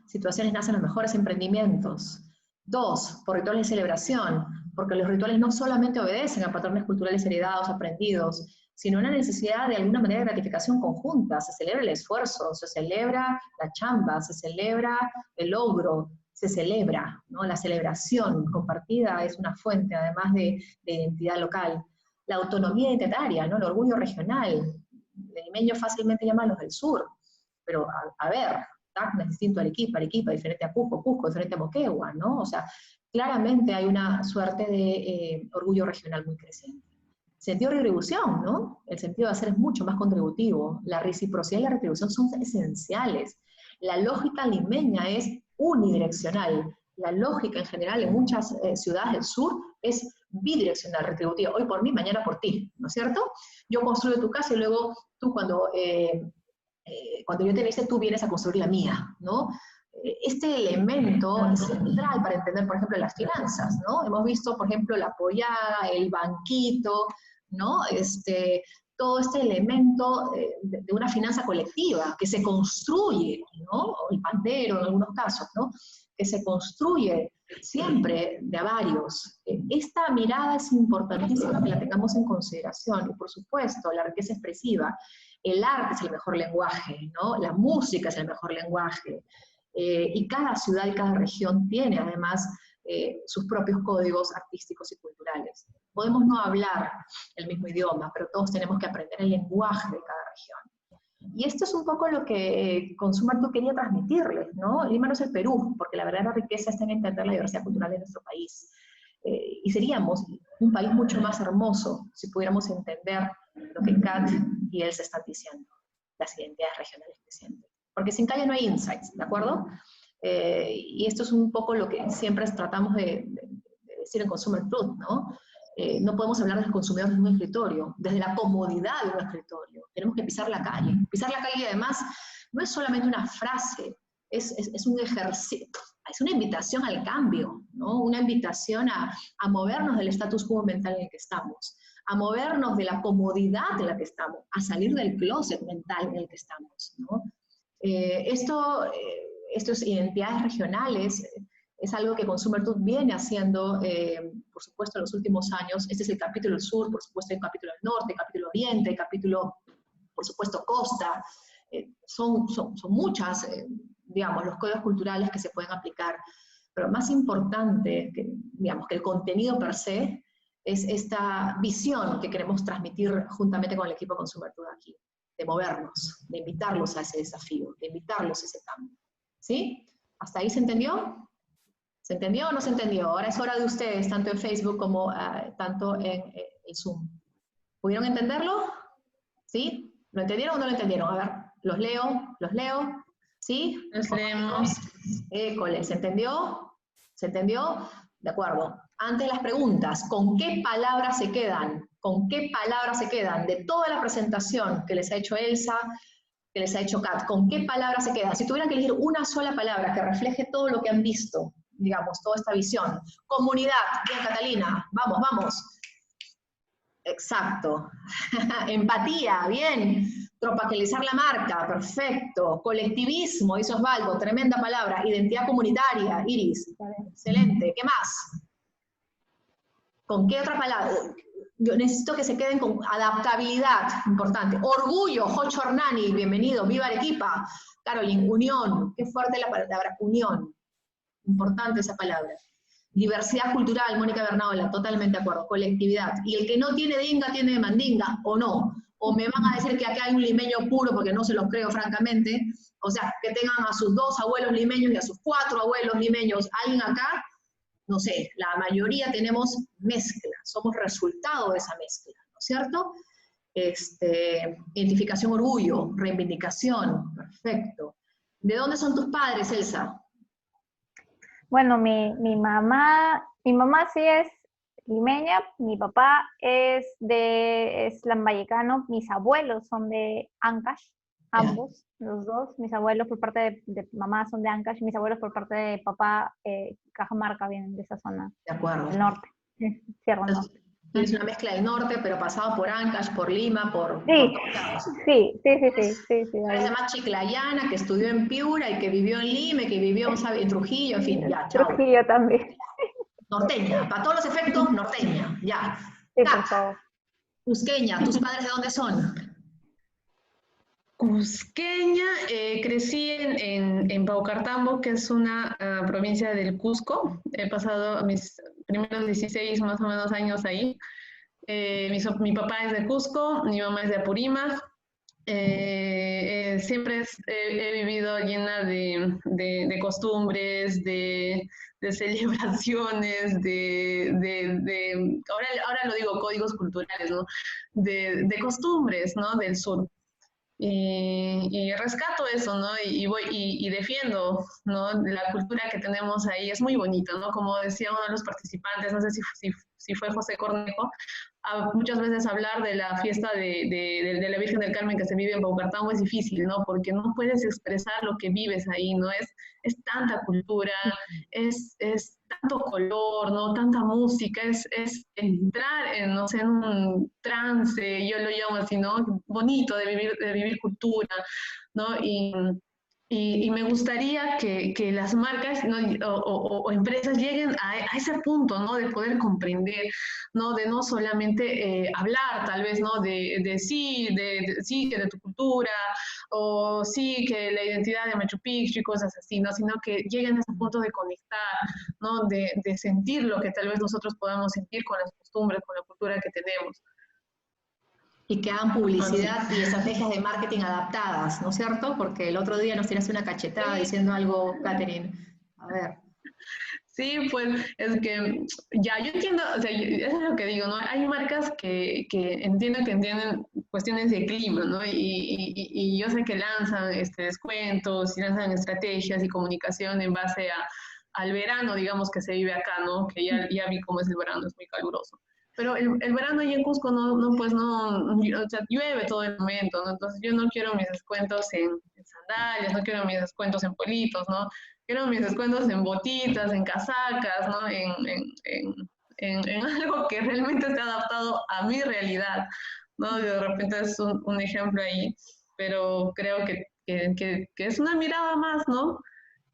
situaciones nacen los mejores emprendimientos. 2, por rituales de celebración, porque los rituales no solamente obedecen a patrones culturales heredados, aprendidos, sino una necesidad de alguna manera de gratificación conjunta. Se celebra el esfuerzo, se celebra la chamba, se celebra el logro, se celebra, ¿no? La celebración compartida es una fuente, además de identidad local. La autonomía identitaria, ¿no? El orgullo regional. El limeño fácilmente llama a los del sur, pero a ver, Tacna es distinto a Arequipa, Arequipa diferente a Cusco, Cusco diferente a Moquegua, ¿no? O sea, claramente hay una suerte de orgullo regional muy creciente. Sentido de retribución, ¿no? El sentido de hacer es mucho más contributivo. La reciprocidad y la retribución son esenciales. La lógica limeña es unidireccional. La lógica en general en muchas ciudades del sur es bidireccional, retributiva. Hoy por mí, mañana por ti, ¿no es cierto? Yo construyo tu casa y luego tú cuando yo te dice, tú vienes a construir la mía, ¿no? Este elemento es central para entender, por ejemplo, las finanzas, ¿no? Hemos visto, por ejemplo, la pollada, el banquito, ¿no? Todo este elemento de una finanza colectiva que se construye, ¿no? O el pandero en algunos casos, ¿no? Que se construye siempre de a varios. Esta mirada es importantísima que la tengamos en consideración, y por supuesto, la riqueza expresiva. El arte es el mejor lenguaje, ¿no? La música es el mejor lenguaje. Y cada ciudad y cada región tiene además sus propios códigos artísticos y culturales. Podemos no hablar el mismo idioma, pero todos tenemos que aprender el lenguaje de cada región. Y esto es un poco lo que Consumer Tú quería transmitirles, ¿no? Lima no es el Perú, porque la verdadera riqueza está en entender la diversidad cultural de nuestro país. Y seríamos un país mucho más hermoso si pudiéramos entender lo que Kat y él se están diciendo, las identidades regionales que sienten. Porque sin calle no hay insights, ¿de acuerdo? Y esto es un poco lo que siempre tratamos de decir en Consumer Truth, ¿no? No podemos hablar del consumidor desde un escritorio, desde la comodidad de un escritorio. Tenemos que pisar la calle. Pisar la calle, además, no es solamente una frase, es un ejercicio, es una invitación al cambio, ¿no? Una invitación a movernos del status quo mental en el que estamos, a movernos de la comodidad en la que estamos, a salir del closet mental en el que estamos, ¿no? Estos identidades regionales es algo que Consumer Truth viene haciendo, por supuesto, en los últimos años. Este es el capítulo del sur, por supuesto, hay capítulo del norte, capítulo oriente, capítulo, por supuesto, costa. Son muchas, digamos, los códigos culturales que se pueden aplicar. Pero más importante, digamos, que el contenido per se, es esta visión que queremos transmitir juntamente con el equipo Consumer Truth aquí, de movernos, de invitarlos a ese desafío, de invitarlos a ese cambio. ¿Sí? ¿Hasta ahí se entendió? ¿Se entendió o no se entendió? Ahora es hora de ustedes, tanto en Facebook como tanto en el Zoom. ¿Pudieron entenderlo? ¿Sí? ¿Lo entendieron o no lo entendieron? A ver, los leo. ¿Sí? Los leemos. École, ¿se entendió? ¿Se entendió? De acuerdo. Antes las preguntas, ¿con qué palabras se quedan? ¿Con qué palabras se quedan? De toda la presentación que les ha hecho Elsa, que les ha hecho Kat, ¿con qué palabras se quedan? Si tuvieran que elegir una sola palabra que refleje todo lo que han visto, digamos, toda esta visión. Comunidad, bien, Catalina, vamos. Exacto. Empatía, bien. Tropicalizar la marca, perfecto. Colectivismo, dice Osvaldo, tremenda palabra. Identidad comunitaria, Iris, excelente. ¿Qué más? ¿Con qué otra palabra? Yo necesito que se queden con adaptabilidad, importante. Orgullo, Jocho Hernani, bienvenido. Viva Arequipa. Caroline, unión. Qué fuerte la palabra, unión. Importante esa palabra. Diversidad cultural, Mónica Bernaola, totalmente de acuerdo. Colectividad. Y el que no tiene de inga, tiene de mandinga, o no. O me van a decir que acá hay un limeño puro, porque no se los creo, francamente. O sea, que tengan a sus 2 abuelos limeños y a sus 4 abuelos limeños. ¿Alguien acá? No sé, la mayoría tenemos mezcla. Somos resultado de esa mezcla, ¿no es cierto? Identificación, orgullo, reivindicación, perfecto. ¿De dónde son tus padres, Elsa? Bueno, mi mamá sí es limeña, mi papá es lambayecano, mis abuelos son de Ancash, ambos, los dos, mis abuelos por parte de mamá son de Ancash, mis abuelos por parte de papá, Cajamarca, vienen de esa zona. De acuerdo. Del norte, Sierra Norte. Es una mezcla del norte, pero pasado por Ancash, por Lima, por Sí, todos lados. sí. Además, Chiclayana, que estudió en Piura y que vivió en Lima, y que vivió en Trujillo, en fin, ya, chao. Trujillo también. Norteña, para todos los efectos, norteña, ya. Sí, por favor. Cusqueña, ¿tus padres de dónde son? Cusqueña, crecí en Paucartambo, que es una provincia del Cusco. He pasado mis primeros 16 más o menos años ahí. Mi papá es de Cusco, mi mamá es de Apurímac, siempre he vivido llena de costumbres, de celebraciones, ahora lo digo, códigos culturales, ¿no? De costumbres, ¿no? Del sur. Y rescato eso, ¿no? Y defiendo, ¿no? La cultura que tenemos ahí es muy bonita, ¿no? Como decía uno de los participantes, no sé si fue José Cornejo, muchas veces hablar de la fiesta de la Virgen del Carmen que se vive en Paucartambo es difícil, ¿no? Porque no puedes expresar lo que vives ahí, ¿no? Es tanta cultura, es tanto color, ¿no? Tanta música, es entrar en, no sé, en un trance, yo lo llamo así, ¿no? Bonito de vivir cultura, ¿no? Y me gustaría que las marcas, ¿no? o empresas lleguen a ese punto, ¿no? De poder comprender, ¿no? De no solamente hablar, tal vez, ¿no? Sí, sí, que de tu cultura, o sí, que la identidad de Machu Picchu y cosas así, ¿no? Sino que lleguen a ese punto de conectar, ¿no? De sentir lo que tal vez nosotros podamos sentir con las costumbres, con la cultura que tenemos. Y que hagan publicidad y estrategias de marketing adaptadas, ¿no es cierto? Porque el otro día nos tiraste una cachetada diciendo algo, Catherine. A ver. Sí, pues es que ya yo entiendo, o sea, eso es lo que digo, ¿no? Hay marcas que entiendo que entienden cuestiones de clima, ¿no? Y yo sé que lanzan descuentos y lanzan estrategias y comunicación en base al verano, digamos, que se vive acá, ¿no? Que ya vi cómo es el verano, es muy caluroso. Pero el verano allá en Cusco pues o sea, llueve todo el momento, ¿no? Entonces yo no quiero mis descuentos en sandalias, no quiero mis descuentos en politos, ¿no? Quiero mis descuentos en botitas, en casacas, ¿no? En algo que realmente esté adaptado a mi realidad, ¿no? De repente es un ejemplo ahí, pero creo que es una mirada más, ¿no?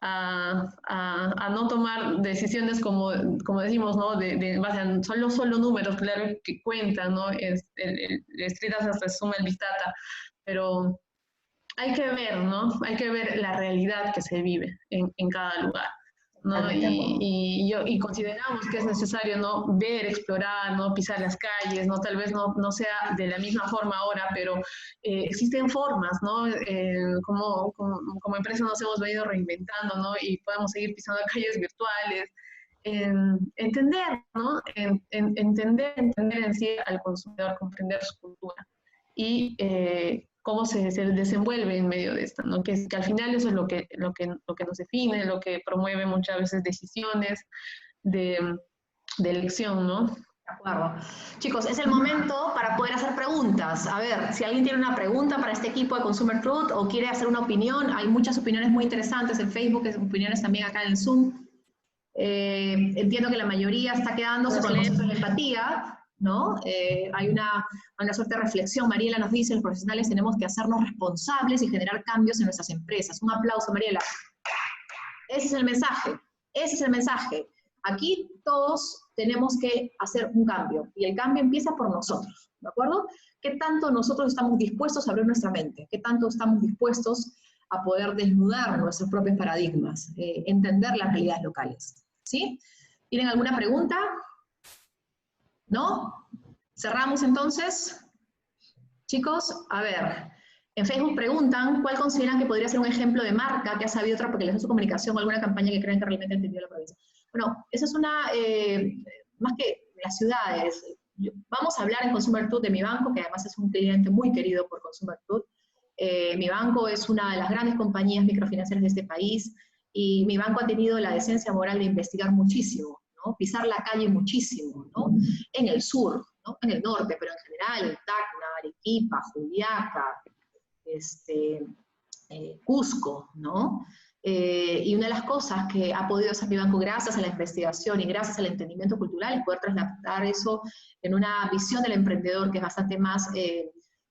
A no tomar decisiones como decimos, ¿no? De base a solo números, claro que cuentan, ¿no? El estritas hasta suma el bistata, pero hay que ver, ¿no? Hay que ver la realidad que se vive en cada lugar, ¿no? Y consideramos que es necesario, ¿no? Ver, explorar, ¿no? Pisar las calles, ¿no? Tal vez no sea de la misma forma ahora, pero existen formas, ¿no? Como empresa nos hemos venido reinventando, ¿no? Y podemos seguir pisando calles virtuales. Entender, ¿no? Entender en sí al consumidor, comprender su cultura. Y cómo se desenvuelve en medio de esto, ¿no? Que al final eso es lo que nos define, lo que promueve muchas veces decisiones de elección, ¿no? De acuerdo. Chicos, es el momento para poder hacer preguntas. A ver, si alguien tiene una pregunta para este equipo de Consumer Truth o quiere hacer una opinión, hay muchas opiniones muy interesantes en Facebook, opiniones también acá en Zoom. Entiendo que la mayoría está quedándose con el concepto de empatía, ¿no? Hay una suerte de reflexión. Mariela nos dice, los profesionales tenemos que hacernos responsables y generar cambios en nuestras empresas. Un aplauso, Mariela. Ese es el mensaje, ese es el mensaje. Aquí todos tenemos que hacer un cambio, y el cambio empieza por nosotros, ¿de acuerdo? ¿Qué tanto nosotros estamos dispuestos a abrir nuestra mente? ¿Qué tanto estamos dispuestos a poder desnudar nuestros propios paradigmas, entender las realidades locales? ¿Sí? ¿Tienen alguna pregunta? ¿No? ¿Cerramos entonces? Chicos, a ver, en Facebook preguntan ¿cuál consideran que podría ser un ejemplo de marca que ha sabido porque su comunicación o alguna campaña que creen que realmente ha entendido la provincia? Bueno, esa es una, más que las ciudades, vamos a hablar en Consumer Truth de mi banco, que además es un cliente muy querido por Consumer Truth. Mi banco es una de las grandes compañías microfinancieras de este país, y mi banco ha tenido la decencia moral de investigar muchísimo, ¿no? Pisar la calle muchísimo, ¿no? En el sur, ¿no? En el norte, pero en general, en Tacna, Arequipa, Juliaca, Cusco, ¿no? Y una de las cosas que ha podido hacer mi banco gracias a la investigación y gracias al entendimiento cultural es poder trasladar eso en una visión del emprendedor que es bastante más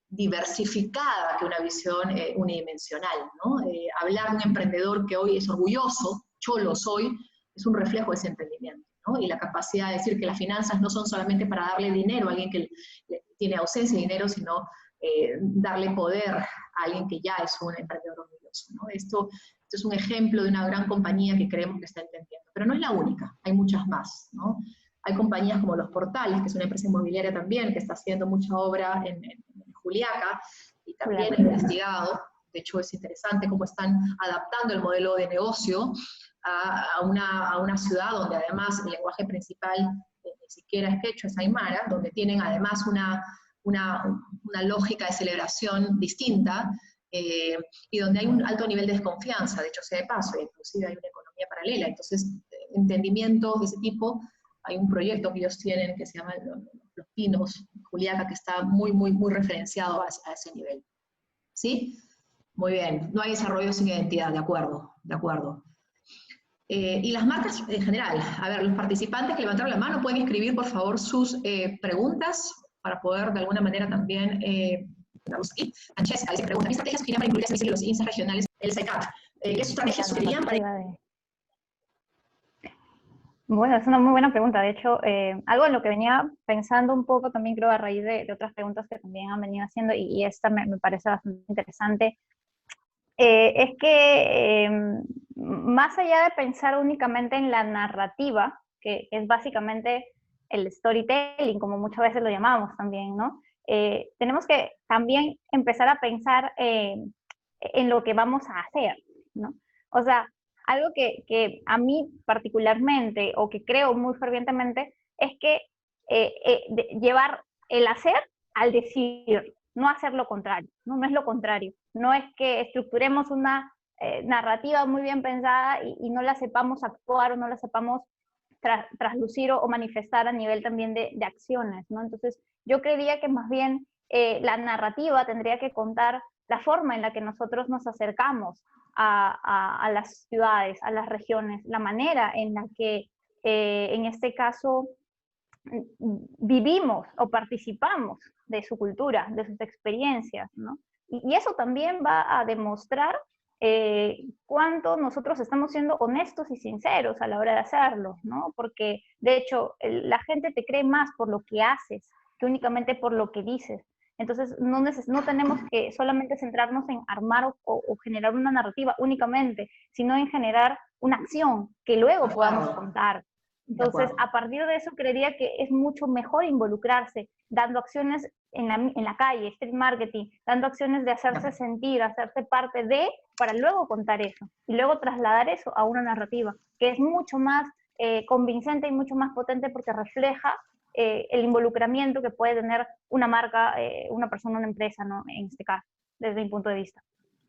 diversificada que una visión unidimensional, ¿no? Hablar de un emprendedor que hoy es orgulloso, yo lo soy, es un reflejo de ese entendimiento, ¿no? Y la capacidad de decir que las finanzas no son solamente para darle dinero a alguien que tiene ausencia de dinero, sino darle poder a alguien que ya es un emprendedor orgulloso, ¿no? Esto es un ejemplo de una gran compañía que creemos que está entendiendo, pero no es la única, hay muchas más, ¿no? Hay compañías como Los Portales, que es una empresa inmobiliaria también, que está haciendo mucha obra en Juliaca, y también ha investigado de hecho es interesante cómo están adaptando el modelo de negocio a una ciudad donde además el lenguaje principal ni siquiera es quechua, es aymara, donde tienen además una lógica de celebración distinta, y donde hay un alto nivel de desconfianza, de hecho sea de paso, e inclusive hay una economía paralela. Entonces, entendimientos de ese tipo, hay un proyecto que ellos tienen que se llama Los Pinos, Juliaca, que está muy referenciado a ese nivel. ¿Sí? Muy bien, no hay desarrollo sin identidad, de acuerdo, de acuerdo. Y las marcas en general, a ver, los participantes que levantaron la mano pueden escribir por favor sus preguntas para poder de alguna manera también, Francesca dice, pregunta, ¿qué estrategias sugerirían para incluir a los índices regionales el SECAP? ¿Qué estrategias sugerirían para...? Bueno, es una muy buena pregunta. De hecho, algo en lo que venía pensando un poco también creo a raíz de otras preguntas que también han venido haciendo, y esta me parece bastante interesante, es que más allá de pensar únicamente en la narrativa, que es básicamente el storytelling, como muchas veces lo llamamos también, ¿no? Tenemos que también empezar a pensar en lo que vamos a hacer, ¿no? O sea, algo que a mí particularmente, o que creo muy fervientemente, es que llevar el hacer al decir, no hacer lo contrario, no es lo contrario. No es que estructuremos una narrativa muy bien pensada y no la sepamos actuar o no la sepamos traslucir o manifestar a nivel también de acciones, ¿no? Entonces, yo creería que más bien la narrativa tendría que contar la forma en la que nosotros nos acercamos a las ciudades, a las regiones, la manera en la que, en este caso, vivimos o participamos de su cultura, de sus experiencias, ¿no? Y eso también va a demostrar cuánto nosotros estamos siendo honestos y sinceros a la hora de hacerlo, ¿no? Porque, de hecho, la gente te cree más por lo que haces que únicamente por lo que dices. Entonces, no tenemos que solamente centrarnos en armar o generar una narrativa únicamente, sino en generar una acción que luego podamos contar. Entonces, a partir de eso, creería que es mucho mejor involucrarse, dando acciones en la calle, street marketing, dando acciones de hacerse sentir, hacerse parte de, para luego contar eso, y luego trasladar eso a una narrativa, que es mucho más convincente y mucho más potente porque refleja el involucramiento que puede tener una marca, una persona, una empresa, ¿no? En este caso, desde mi punto de vista.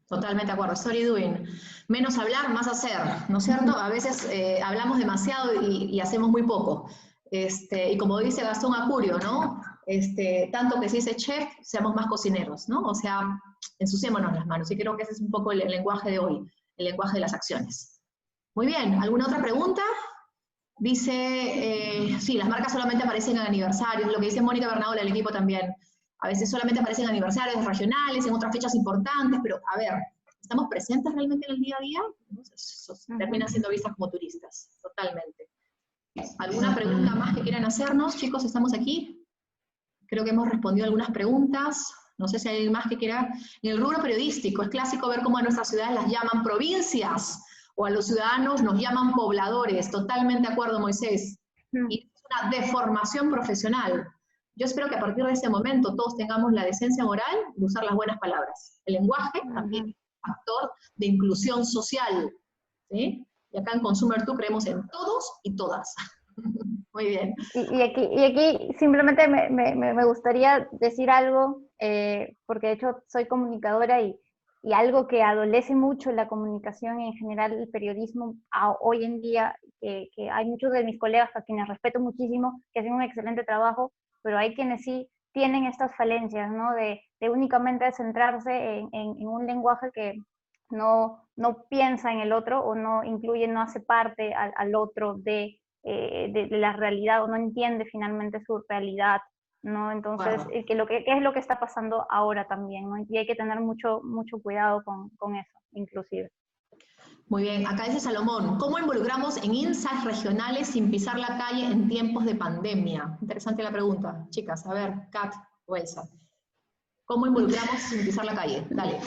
Totalmente de acuerdo, story doing. Menos hablar, más hacer, ¿no es cierto? A veces hablamos demasiado y hacemos muy poco. Y como dice Gastón Acurio, ¿no? Tanto que si dice chef, seamos más cocineros, ¿no? O sea, ensuciémonos las manos. Y creo que ese es un poco el lenguaje de hoy, el lenguaje de las acciones. Muy bien, ¿alguna otra pregunta? Dice, sí, las marcas solamente aparecen en aniversarios, lo que dice Mónica Bernardo del equipo también. A veces solamente aparecen en aniversarios regionales, en otras fechas importantes, pero a ver, ¿estamos presentes realmente en el día a día? Terminan siendo vistas como turistas, totalmente. ¿Alguna pregunta más que quieran hacernos? Chicos, ¿estamos aquí? Creo que hemos respondido algunas preguntas. No sé si hay alguien más que quiera. En el rubro periodístico, es clásico ver cómo a nuestras ciudades las llaman provincias, o a los ciudadanos nos llaman pobladores. Totalmente de acuerdo, Moisés. Y es una deformación profesional. Yo espero que a partir de ese momento todos tengamos la decencia moral de usar las buenas palabras. El lenguaje también es un factor de inclusión social, ¿sí? Y acá en Consumer 2 creemos en todos y todas. Muy bien. Y aquí simplemente me gustaría decir algo, porque de hecho soy comunicadora y algo que adolece mucho la comunicación y en general el periodismo hoy en día, que hay muchos de mis colegas a quienes respeto muchísimo, que hacen un excelente trabajo, pero hay quienes sí tienen estas falencias, ¿no? De únicamente centrarse en un lenguaje que no piensa en el otro o no incluye, no hace parte al otro de la realidad o no entiende finalmente su realidad, ¿no? Entonces, ¿qué es lo que está pasando ahora también, ¿no? Y hay que tener mucho cuidado con eso, inclusive. Muy bien, acá dice Salomón, ¿cómo involucramos en insights regionales sin pisar la calle en tiempos de pandemia? Interesante la pregunta, chicas. A ver, Kat o Elsa. ¿Cómo involucramos sin pisar la calle? Dale.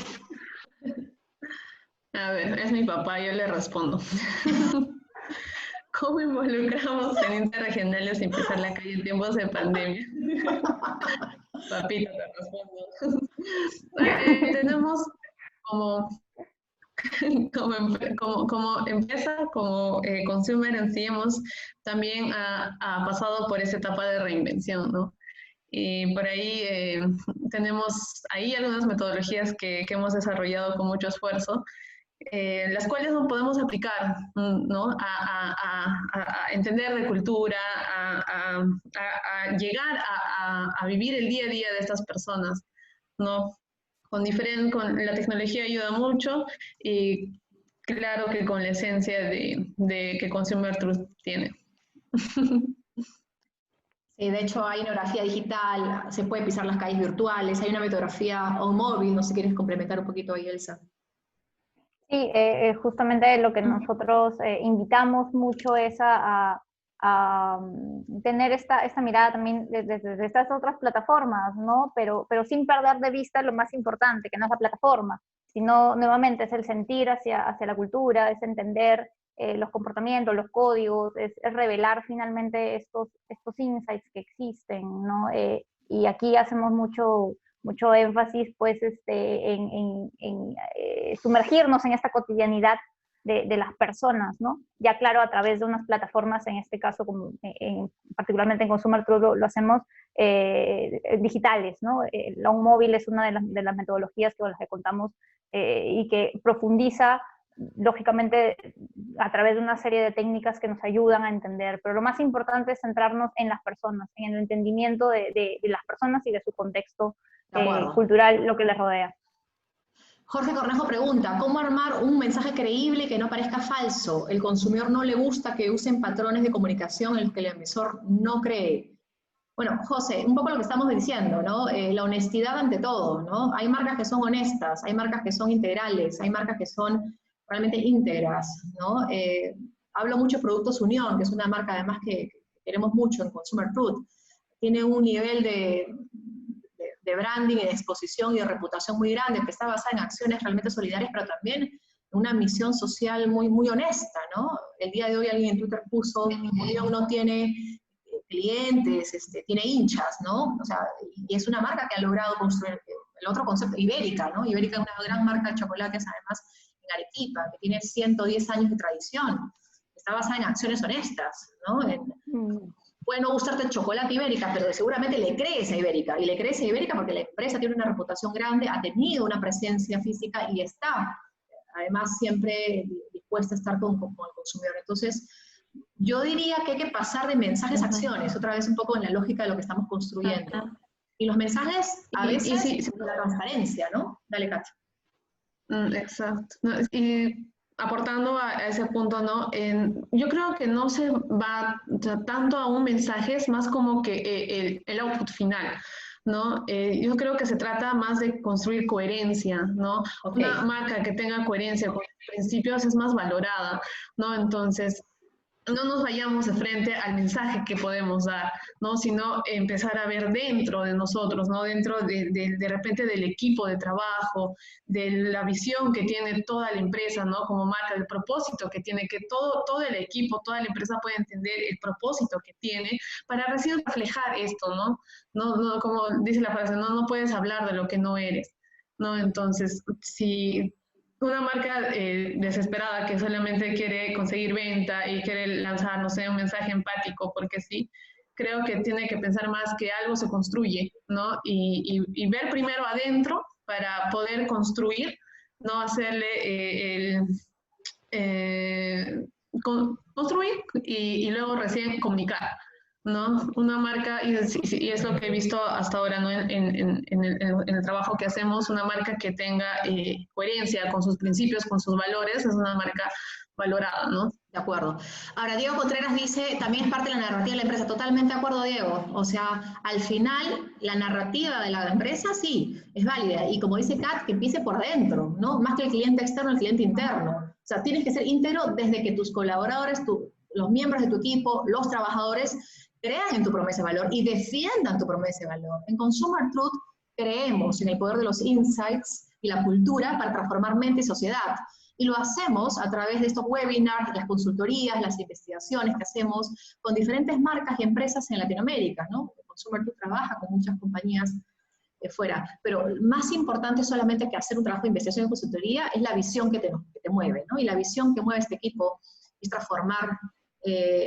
A ver, es mi papá, yo le respondo. ¿Cómo involucramos en interregionales sin pisar la calle en tiempos de pandemia? Papito, te respondo. como empresa, como consumer en sí, hemos también ha pasado por esa etapa de reinvención, ¿no? Y por ahí tenemos ahí algunas metodologías que hemos desarrollado con mucho esfuerzo, las cuales nos podemos aplicar, ¿no? A entender de cultura, a llegar a vivir el día a día de estas personas, ¿no? Con la tecnología ayuda mucho y claro que con la esencia de que Consumer Truth tiene. Sí, de hecho hay etnografía digital, se puede pisar las calles virtuales, hay una metodología on móvil, no sé si quieres complementar un poquito ahí, Elsa. Sí, justamente lo que nosotros invitamos mucho es a tener esta mirada también desde estas otras plataformas, ¿no? Pero sin perder de vista lo más importante, que no es la plataforma, sino nuevamente es el sentir hacia la cultura, es entender los comportamientos, los códigos, es revelar finalmente estos insights que existen, ¿no? Y aquí hacemos mucho énfasis pues en sumergirnos en esta cotidianidad de las personas, ¿no? Ya claro, a través de unas plataformas, en este caso, como particularmente en Consumer Truth lo hacemos digitales, ¿no? La móvil es una de las metodologías con las que contamos y que profundiza, lógicamente, a través de una serie de técnicas que nos ayudan a entender, pero lo más importante es centrarnos en las personas, en el entendimiento de las personas y de su contexto cultural, lo que les rodea. Jorge Cornejo pregunta, ¿cómo armar un mensaje creíble que no parezca falso? El consumidor no le gusta que usen patrones de comunicación en los que el emisor no cree. Bueno, José, un poco lo que estamos diciendo, ¿no? La honestidad ante todo, ¿no? Hay marcas que son honestas, hay marcas que son integrales, hay marcas que son realmente íntegras, ¿no? Hablo mucho de Productos Unión, que es una marca además que queremos mucho en Consumer Truth. Tiene un nivel de branding y de exposición y de reputación muy grande, que está basada en acciones realmente solidarias, pero también una misión social muy, muy honesta, ¿no? El día de hoy alguien en Twitter puso, Unión no tiene clientes, tiene hinchas, ¿no? O sea, y es una marca que ha logrado construir el otro concepto, Ibérica, ¿no? Ibérica es una gran marca de chocolates, además, en Arequipa, que tiene 110 años de tradición, está basada en acciones honestas, ¿no? Puede no gustarte el chocolate Ibérica, pero seguramente le crees a Ibérica, y le crees a Ibérica porque la empresa tiene una reputación grande, ha tenido una presencia física y está, además, siempre dispuesta a estar con el consumidor. Entonces, yo diría que hay que pasar de mensajes a acciones, otra vez un poco en la lógica de lo que estamos construyendo. Y los mensajes, a veces, sí, la transparencia, ¿no? Dale, Kat. Exacto. No, y aportando a ese punto, ¿no? Yo creo que no se va tanto a un mensaje, es más como que el output final, ¿no? Yo creo que se trata más de construir coherencia, ¿no? Okay. Una marca que tenga coherencia con los principios es más valorada, ¿no? Entonces, no nos vayamos de frente al mensaje que podemos dar, ¿no? Sino empezar a ver dentro de nosotros, ¿no? Dentro de repente del equipo de trabajo, de la visión que tiene toda la empresa, ¿no? Como marca, el propósito que tiene, que todo el equipo, toda la empresa puede entender el propósito que tiene para recién reflejar esto, ¿no? No, como dice la frase, no puedes hablar de lo que no eres, ¿no? Entonces, si una marca desesperada que solamente quiere conseguir venta y quiere lanzar, no sé, un mensaje empático, porque sí, creo que tiene que pensar más que algo se construye, ¿no? Y ver primero adentro para poder construir, no hacerle construir y luego recién comunicar, ¿no? Una marca, y es lo que he visto hasta ahora, ¿no? en el trabajo que hacemos, una marca que tenga coherencia con sus principios, con sus valores, es una marca valorada, ¿no? De acuerdo. Ahora, Diego Contreras dice, también es parte de la narrativa de la empresa. Totalmente de acuerdo, Diego. O sea, al final, la narrativa de la empresa, sí, es válida. Y como dice Kat, que empiece por dentro, ¿no? Más que el cliente externo, el cliente interno. O sea, tienes que ser íntegro desde que tus colaboradores, los miembros de tu equipo, los trabajadores, crean en tu promesa de valor y defiendan tu promesa de valor. En Consumer Truth creemos en el poder de los insights y la cultura para transformar mente y sociedad. Y lo hacemos a través de estos webinars, las consultorías, las investigaciones que hacemos con diferentes marcas y empresas en Latinoamérica, ¿no? Consumer Truth trabaja con muchas compañías fuera. Pero más importante solamente que hacer un trabajo de investigación y consultoría es la visión que te mueve, ¿no? Y la visión que mueve este equipo es transformar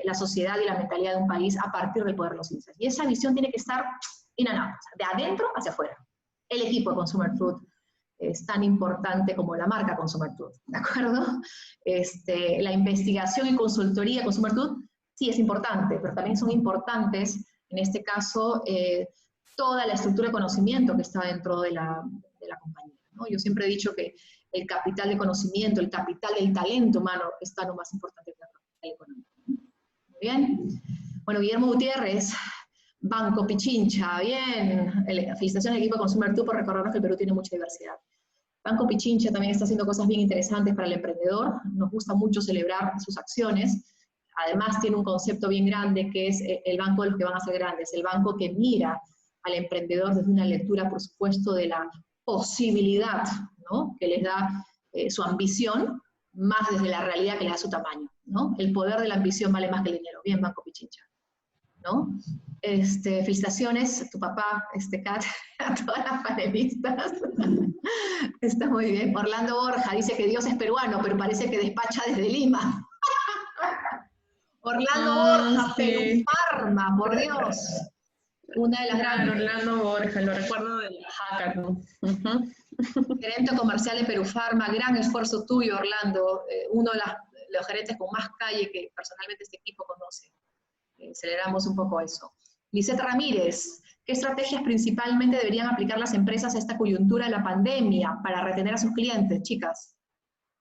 la sociedad y la mentalidad de un país a partir del poder de los índices. Y esa visión tiene que estar in and out, o sea, de adentro hacia afuera. El equipo de Consumer Truth es tan importante como la marca Consumer Truth, ¿de acuerdo? La investigación y consultoría Consumer Truth sí es importante, pero también son importantes, en este caso, toda la estructura de conocimiento que está dentro de la compañía, ¿no? Yo siempre he dicho que el capital de conocimiento, el capital del talento humano está lo más importante que el capital económico. Muy bien. Bueno, Guillermo Gutiérrez, Banco Pichincha, bien. Felicitaciones al equipo de Consumer Truth por recordarnos que el Perú tiene mucha diversidad. Banco Pichincha también está haciendo cosas bien interesantes para el emprendedor. Nos gusta mucho celebrar sus acciones. Además tiene un concepto bien grande que es el banco de los que van a ser grandes, el banco que mira al emprendedor desde una lectura, por supuesto, de la posibilidad, ¿no?, que les da su ambición, más desde la realidad que le da su tamaño, ¿no? El poder de la ambición vale más que el dinero. Bien, Banco Pichincha, ¿no? Felicitaciones, tu papá, Kat, a todas las panelistas. Está muy bien. Orlando Borja dice que Dios es peruano, pero parece que despacha desde Lima. Orlando Borja, sí. Perufarma, por Dios. Una de las grandes. Orlando Borja, lo recuerdo del hackathon. Gerente comercial de Perufarma, gran esfuerzo tuyo, Orlando. Uno de los gerentes con más calle que personalmente este equipo conoce. Celebramos un poco eso. Lisette Ramírez, ¿qué estrategias principalmente deberían aplicar las empresas a esta coyuntura de la pandemia para retener a sus clientes, chicas?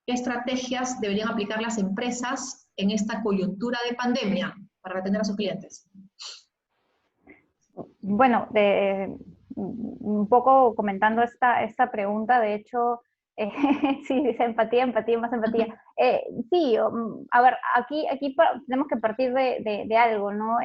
¿Qué estrategias deberían aplicar las empresas en esta coyuntura de pandemia para retener a sus clientes? Bueno, un poco comentando esta pregunta, de hecho, sí, dice empatía, más empatía. Sí, a ver, aquí tenemos que partir de algo, ¿no?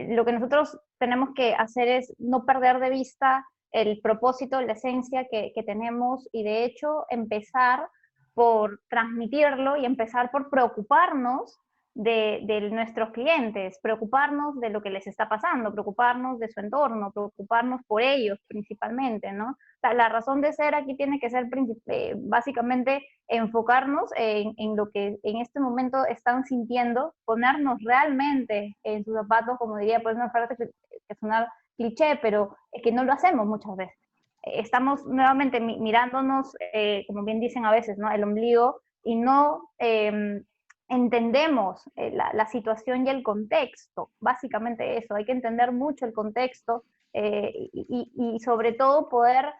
Lo que nosotros tenemos que hacer es no perder de vista el propósito, la esencia que tenemos y de hecho empezar por transmitirlo y empezar por preocuparnos de nuestros clientes, preocuparnos de lo que les está pasando, preocuparnos de su entorno, preocuparnos por ellos principalmente, ¿no? O sea, la razón de ser aquí tiene que ser básicamente enfocarnos en lo que en este momento están sintiendo, ponernos realmente en sus zapatos, como diría, pues una frase que suena cliché, pero es que no lo hacemos muchas veces. Estamos nuevamente mirándonos, como bien dicen a veces, ¿no?, el ombligo, y no entendemos la situación y el contexto, básicamente eso, hay que entender mucho el contexto y sobre todo poder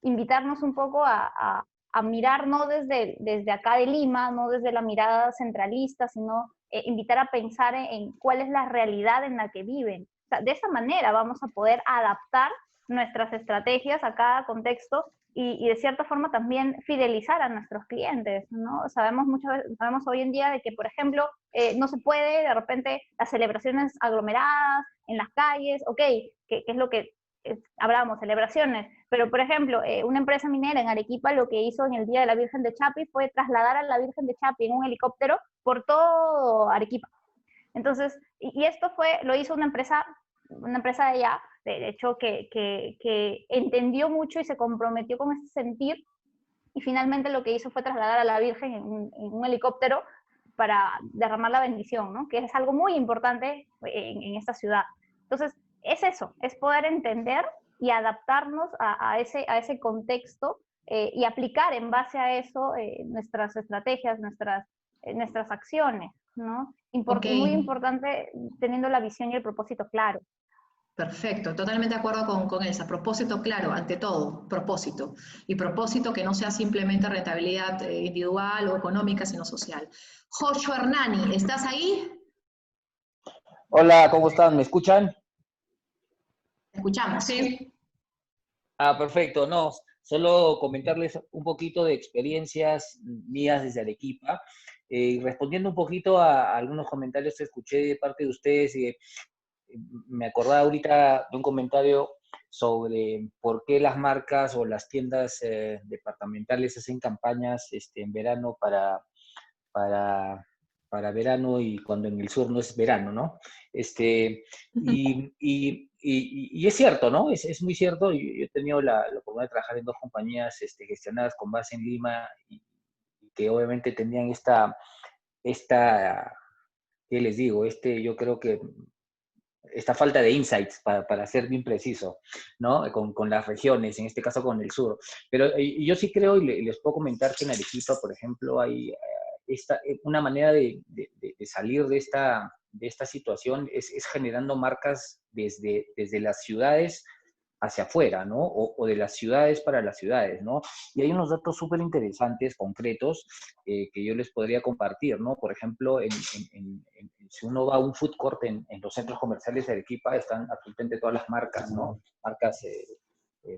invitarnos un poco a mirar no desde acá de Lima, no desde la mirada centralista, sino invitar a pensar en cuál es la realidad en la que viven. O sea, de esa manera vamos a poder adaptar nuestras estrategias a cada contexto y de cierta forma también fidelizar a nuestros clientes, ¿no? Sabemos hoy en día de que, por ejemplo, no se puede de repente las celebraciones aglomeradas en las calles, ok, que es lo que hablábamos, celebraciones, pero por ejemplo, una empresa minera en Arequipa lo que hizo en el Día de la Virgen de Chapi fue trasladar a la Virgen de Chapi en un helicóptero por todo Arequipa. Entonces, y esto lo hizo una empresa de allá, de hecho, que entendió mucho y se comprometió con ese sentir, y finalmente lo que hizo fue trasladar a la Virgen en un helicóptero para derramar la bendición, ¿no?, que es algo muy importante en esta ciudad. Entonces, es eso, es poder entender y adaptarnos a ese contexto y aplicar en base a eso nuestras estrategias, nuestras acciones, ¿no? Okay. Muy importante teniendo la visión y el propósito claro. Perfecto, totalmente de acuerdo con Elsa. Propósito claro, ante todo, propósito. Y propósito que no sea simplemente rentabilidad individual o económica, sino social. Joshua Hernani, ¿estás ahí? Hola, ¿cómo están? ¿Me escuchan? Te escuchamos. Sí. Perfecto. No, solo comentarles un poquito de experiencias mías desde Arequipa. Respondiendo un poquito a algunos comentarios que escuché de parte de ustedes, me acordaba ahorita de un comentario sobre por qué las marcas o las tiendas departamentales hacen campañas en verano para verano y cuando en el sur no es verano, ¿no? Y es cierto, ¿no? Es muy cierto. Yo he tenido la oportunidad de trabajar en dos compañías gestionadas con base en Lima y que obviamente tenían ¿qué les digo? Yo creo que esta falta de insights, para ser bien preciso, ¿no? Con las regiones, en este caso con el sur. Pero yo sí creo, y les puedo comentar que en Arequipa, por ejemplo, hay una manera de salir de esta situación es generando marcas desde las ciudades hacia afuera, ¿no? O de las ciudades para las ciudades, ¿no? Y hay unos datos súper interesantes, concretos, que yo les podría compartir, ¿no? Por ejemplo, si uno va a un food court en los centros comerciales de Arequipa, están absolutamente todas las marcas, ¿no? Marcas,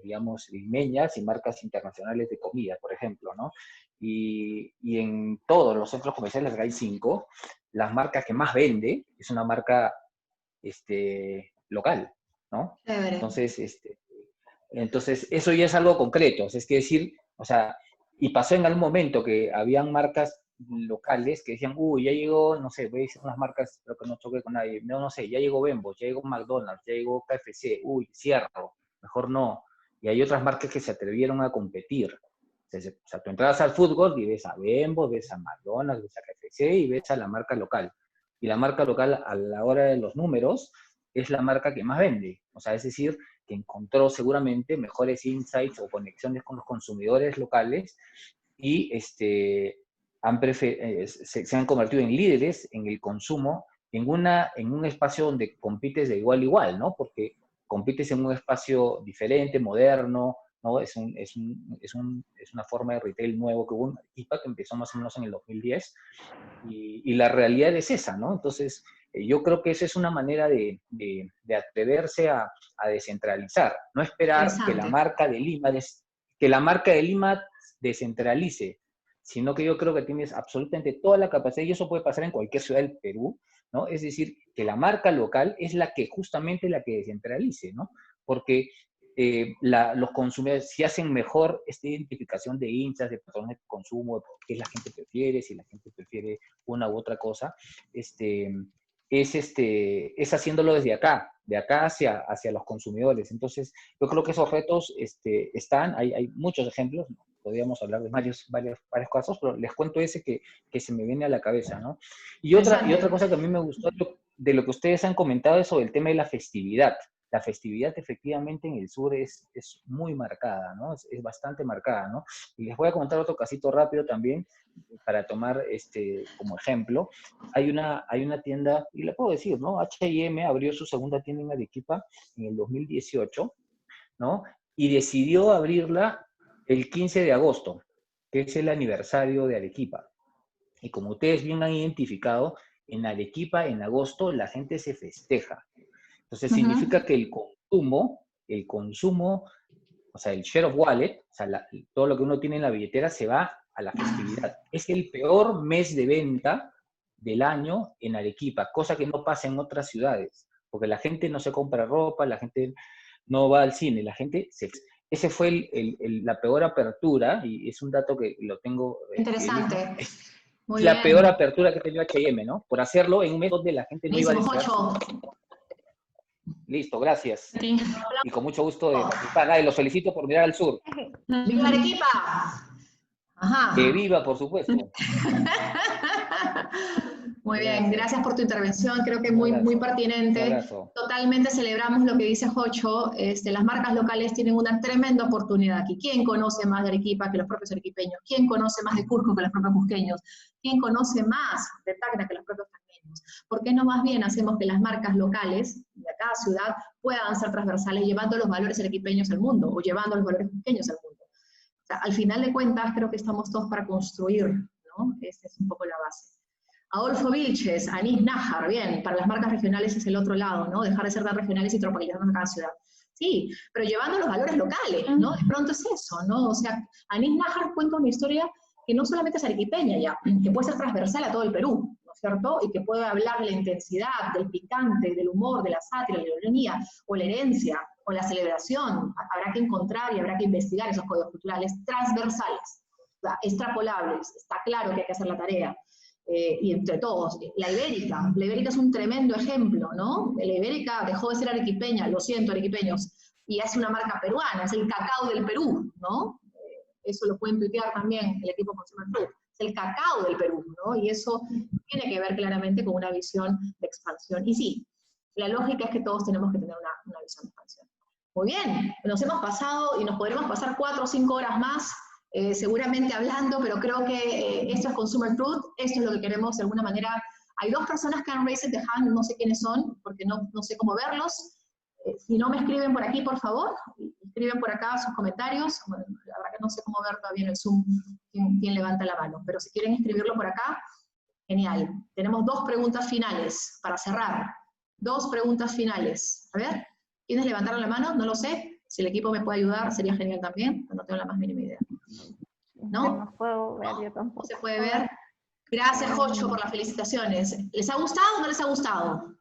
digamos, limeñas y marcas internacionales de comida, por ejemplo, ¿no? Y en todos los centros comerciales, que hay 5, las marcas que más vende es una marca local, ¿no? Entonces, eso ya es algo concreto, es decir, o sea, y pasó en algún momento que habían marcas locales que decían, uy, ya llegó, no sé, voy a decir unas marcas, pero que no choque con nadie, no sé, ya llegó Bembo, ya llegó McDonald's, ya llegó KFC, uy, cierro, mejor no. Y hay otras marcas que se atrevieron a competir. O sea, tú entras al fútbol y ves a Bembo, ves a McDonald's, ves a KFC y ves a la marca local. Y la marca local, a la hora de los números, es la marca que más vende. O sea, es decir, que encontró seguramente mejores insights o conexiones con los consumidores locales y se han convertido en líderes en el consumo en un espacio donde compites de igual a igual, ¿no? Porque compites en un espacio diferente, moderno, ¿no? Es una forma de retail nuevo que hubo en Arequipa, que empezó más o menos en el 2010, y la realidad es esa, ¿no? Entonces, yo creo que esa es una manera de atreverse a descentralizar, no esperar que la marca de Lima descentralice, sino que yo creo que tienes absolutamente toda la capacidad, y eso puede pasar en cualquier ciudad del Perú, ¿no? Es decir, que la marca local es justamente la que descentralice, ¿no? Porque los consumidores, si hacen mejor esta identificación de hinchas, de patrones de consumo, de por qué la gente prefiere, si la gente prefiere una u otra cosa, es haciéndolo desde acá, de acá hacia los consumidores. Entonces, yo creo que esos retos están, hay muchos ejemplos, podríamos hablar de varios casos, pero les cuento ese que se me viene a la cabeza, ¿no? Y otra cosa que a mí me gustó de lo que ustedes han comentado es sobre el tema de la festividad. La festividad efectivamente en el sur es muy marcada, ¿no? Es bastante marcada, ¿no? Y les voy a contar otro casito rápido también, para tomar como ejemplo. Hay una tienda, y le puedo decir, ¿no? H&M abrió su segunda tienda en Arequipa en el 2018, ¿no? Y decidió abrirla el 15 de agosto, que es el aniversario de Arequipa. Y como ustedes bien han identificado, en Arequipa, en agosto, la gente se festeja. Entonces, significa que el consumo, o sea, el share of wallet, o sea, todo lo que uno tiene en la billetera se va a la festividad. Es el peor mes de venta del año en Arequipa, cosa que no pasa en otras ciudades, porque la gente no se compra ropa, la gente no va al cine, ese fue la peor apertura, y es un dato que lo tengo. Interesante. Muy la bien. peor apertura que ha tenido H&M, ¿no? Por hacerlo en un mes donde la gente no iba a Jocho. Listo, gracias. Sí. Y con mucho gusto de participar. Los felicito por mirar al sur. ¡Viva Arequipa! Ajá. Que viva, por supuesto. Muy bien, gracias por tu intervención, creo que muy pertinente. Totalmente celebramos lo que dice Jocho, las marcas locales tienen una tremenda oportunidad aquí. ¿Quién conoce más de Arequipa que los propios arequipeños? ¿Quién conoce más de Cusco que los propios cusqueños? ¿Quién conoce más de Tacna que los propios tacneños? ¿Por qué no más bien hacemos que las marcas locales de cada ciudad puedan ser transversales, llevando los valores arequipeños al mundo, o llevando los valores cusqueños al mundo? O sea, al final de cuentas, creo que estamos todos para construir, ¿no? Esta es un poco la base. Adolfo Vilches, Anís Nájar, bien, para las marcas regionales es el otro lado, ¿no? Dejar de ser tan regionales y tropicalizarnos a cada ciudad. Sí, pero llevando los valores locales, ¿no? De pronto es eso, ¿no? O sea, Anís Nájar cuenta una historia que no solamente es arequipeña ya, que puede ser transversal a todo el Perú, ¿no es cierto? Y que puede hablar de la intensidad, del picante, del humor, de la sátira, de la ironía, o la herencia, o la celebración. Habrá que encontrar y habrá que investigar esos códigos culturales transversales, o sea, extrapolables. Está claro que hay que hacer la tarea. y entre todos. La Ibérica es un tremendo ejemplo, ¿no? La Ibérica dejó de ser arequipeña, lo siento, arequipeños, y hace una marca peruana, es el cacao del Perú, ¿no? Eso lo pueden tuitear también el equipo Consumer Fruit, es el cacao del Perú, ¿no? Y eso tiene que ver claramente con una visión de expansión. Y sí, la lógica es que todos tenemos que tener una visión de expansión. Muy bien, nos hemos pasado y nos podremos pasar 4 o 5 horas más seguramente hablando, pero creo que esto es Consumer Fruit, esto es lo que queremos de alguna manera. Hay 2 personas que han raised the hand, no sé quiénes son, porque no sé cómo verlos. Si no me escriben por aquí, por favor, escriben por acá sus comentarios. Bueno, la verdad que no sé cómo ver todavía en el Zoom quién levanta la mano, pero si quieren escribirlo por acá, genial. Tenemos 2 preguntas finales para cerrar. 2 preguntas finales. A ver, ¿quiénes levantaron la mano? No lo sé. Si el equipo me puede ayudar, sería genial también, no tengo la más mínima idea. ¿No? No puedo ver, yo tampoco. ¿No se puede ver? Gracias, Jocho, por las felicitaciones. ¿Les ha gustado o no les ha gustado?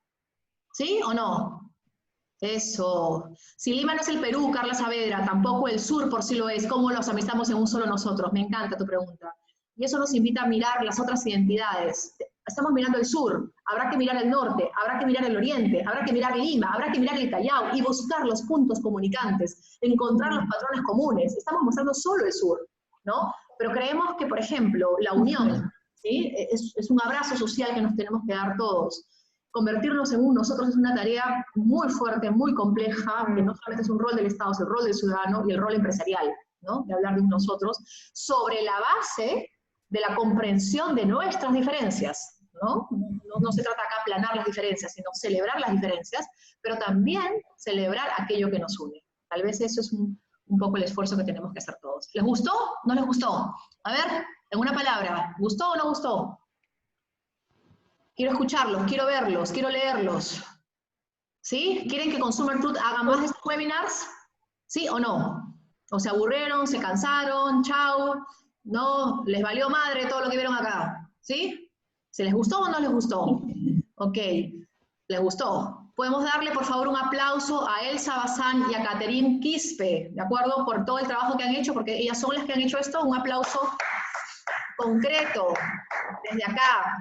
¿Sí o no? Eso. Si Lima no es el Perú, Carla Saavedra, tampoco el sur por sí lo es, ¿cómo los amistamos en un solo nosotros? Me encanta tu pregunta. Y eso nos invita a mirar las otras identidades. Estamos mirando el sur, habrá que mirar el norte, habrá que mirar el oriente, habrá que mirar Lima, habrá que mirar el Callao y buscar los puntos comunicantes, encontrar los patrones comunes. Estamos mostrando solo el sur, ¿no? Pero creemos que, por ejemplo, la unión, ¿sí? Es un abrazo social que nos tenemos que dar todos. Convertirnos en nosotros es una tarea muy fuerte, muy compleja, que no solamente es un rol del Estado, es el rol del ciudadano y el rol empresarial, ¿no? De hablar de un nosotros, sobre la base de la comprensión de nuestras diferencias, ¿no? No se trata acá de aplanar las diferencias, sino celebrar las diferencias, pero también celebrar aquello que nos une. Tal vez eso es un poco el esfuerzo que tenemos que hacer todos. ¿Les gustó? ¿No les gustó? A ver, en una palabra, ¿gustó o no gustó? Quiero escucharlos, quiero verlos, quiero leerlos. ¿Sí? ¿Quieren que Consumer Fruit haga más de estos webinars? ¿Sí o no? ¿O se aburrieron, se cansaron, chao? ¿No? ¿Les valió madre todo lo que vieron acá? ¿Sí? ¿Se les gustó o no les gustó? Ok, ¿les gustó? Podemos darle, por favor, un aplauso a Elsa Bazán y a Catherine Quispe, ¿de acuerdo? Por todo el trabajo que han hecho, porque ellas son las que han hecho esto. Un aplauso concreto desde acá.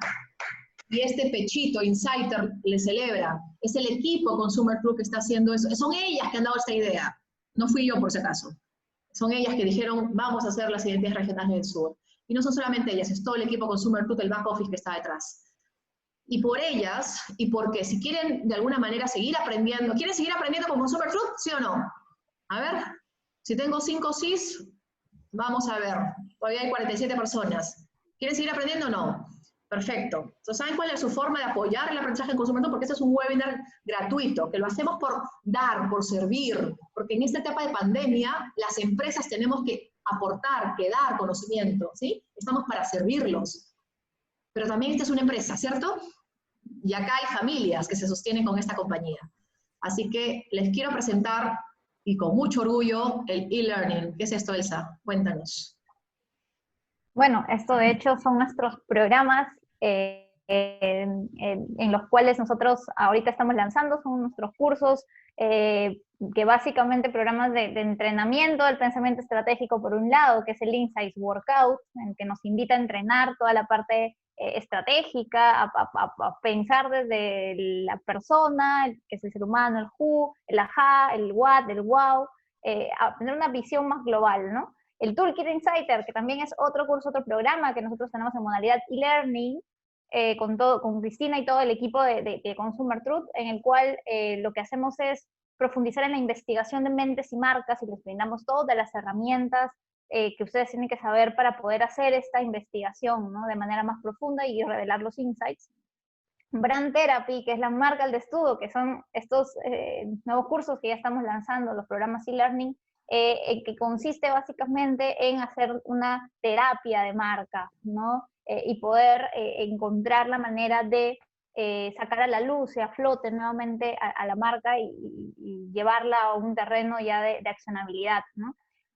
Y este pechito, Insider, le celebra. Es el equipo Consumer Fruit que está haciendo eso. Son ellas que han dado esta idea. No fui yo, por si acaso. Son ellas que dijeron, vamos a hacer las identidades regionales del sur. Y no son solamente ellas, es todo el equipo Consumer Fruit, el back office que está detrás. Y por ellas, y porque si quieren de alguna manera seguir aprendiendo, ¿quieren seguir aprendiendo con Consumer Fruit? ¿Sí o no? A ver, si tengo 5 sís, vamos a ver. Todavía hay 47 personas. ¿Quieren seguir aprendiendo o no? Perfecto. Entonces, ¿saben cuál es su forma de apoyar el aprendizaje en Consumer Fruit? Porque este es un webinar gratuito, que lo hacemos por dar, por servir, porque en esta etapa de pandemia, las empresas tenemos que aportar, que dar conocimiento, ¿sí? Estamos para servirlos. Pero también esta es una empresa, ¿cierto? Y acá hay familias que se sostienen con esta compañía. Así que les quiero presentar, y con mucho orgullo, el e-learning. ¿Qué es esto, Elsa? Cuéntanos. Bueno, esto de hecho son nuestros programas en los cuales nosotros ahorita estamos lanzando, son nuestros cursos, que básicamente programas de entrenamiento del pensamiento estratégico por un lado, que es el Insights Workout, en que nos invita a entrenar toda la parte estratégica, a pensar desde la persona, que es el ser humano, el who, el ajá, el what, el wow, a tener una visión más global, ¿no? El Toolkit Insider, que también es otro curso, otro programa que nosotros tenemos en modalidad e-learning, con Cristina y todo el equipo de Consumer Fruit, en el cual lo que hacemos es profundizar en la investigación de mentes y marcas y les brindamos todas las herramientas que ustedes tienen que saber para poder hacer esta investigación, ¿no? De manera más profunda y revelar los insights. Brand Therapy, que es la marca del estudio, que son estos nuevos cursos que ya estamos lanzando, los programas e-learning, que consiste básicamente en hacer una terapia de marca, ¿no? Y poder encontrar la manera de sacar a la luz y a flote nuevamente a la marca y llevarla a un terreno ya de accionabilidad, ¿no?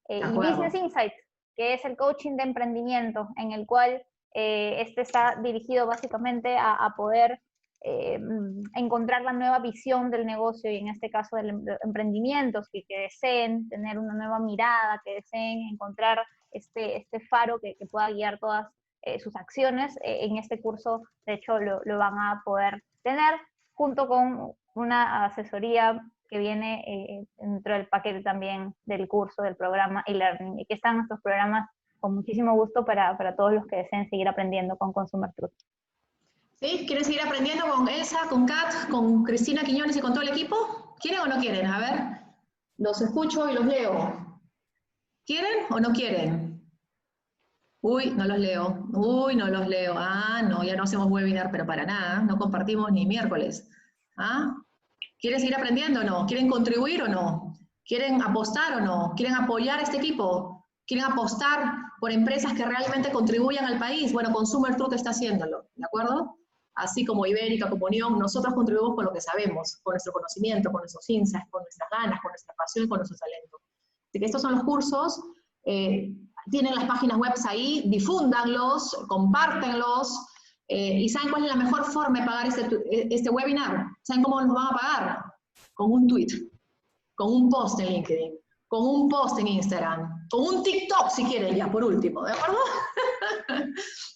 Y Business Insights, que es el coaching de emprendimiento, en el cual este está dirigido básicamente a poder encontrar la nueva visión del negocio y en este caso de emprendimientos que deseen tener una nueva mirada, que deseen encontrar este faro que pueda guiar todas sus acciones, en este curso, de hecho, lo van a poder tener junto con una asesoría que viene dentro del paquete también del curso, del programa e-learning. Y aquí están nuestros programas con muchísimo gusto para todos los que deseen seguir aprendiendo con Consumer Truth. ¿Sí? ¿Quieren seguir aprendiendo con Elsa, con Kat, con Cristina Quiñones y con todo el equipo? ¿Quieren o no quieren? A ver, los escucho y los leo. ¿Quieren o no quieren? Uy, no los leo. Uy, no los leo. Ah, no, ya no hacemos webinar, pero para nada. No compartimos ni miércoles. ¿Ah? ¿Quieren seguir aprendiendo o no? ¿Quieren contribuir o no? ¿Quieren apostar o no? ¿Quieren apoyar a este equipo? ¿Quieren apostar por empresas que realmente contribuyan al país? Bueno, Consumer Truth está haciéndolo, ¿de acuerdo? Así como Ibérica, como Unión, nosotros contribuimos con lo que sabemos, con nuestro conocimiento, con nuestros insights, con nuestras ganas, con nuestra pasión y con nuestro talento. Así que estos son los cursos, tienen las páginas web ahí, difúndanlos, compártenlos, ¿y saben cuál es la mejor forma de pagar este webinar? ¿Saben cómo nos van a pagar? Con un tweet, con un post en LinkedIn, con un post en Instagram, con un TikTok si quieren ya, por último, ¿de acuerdo?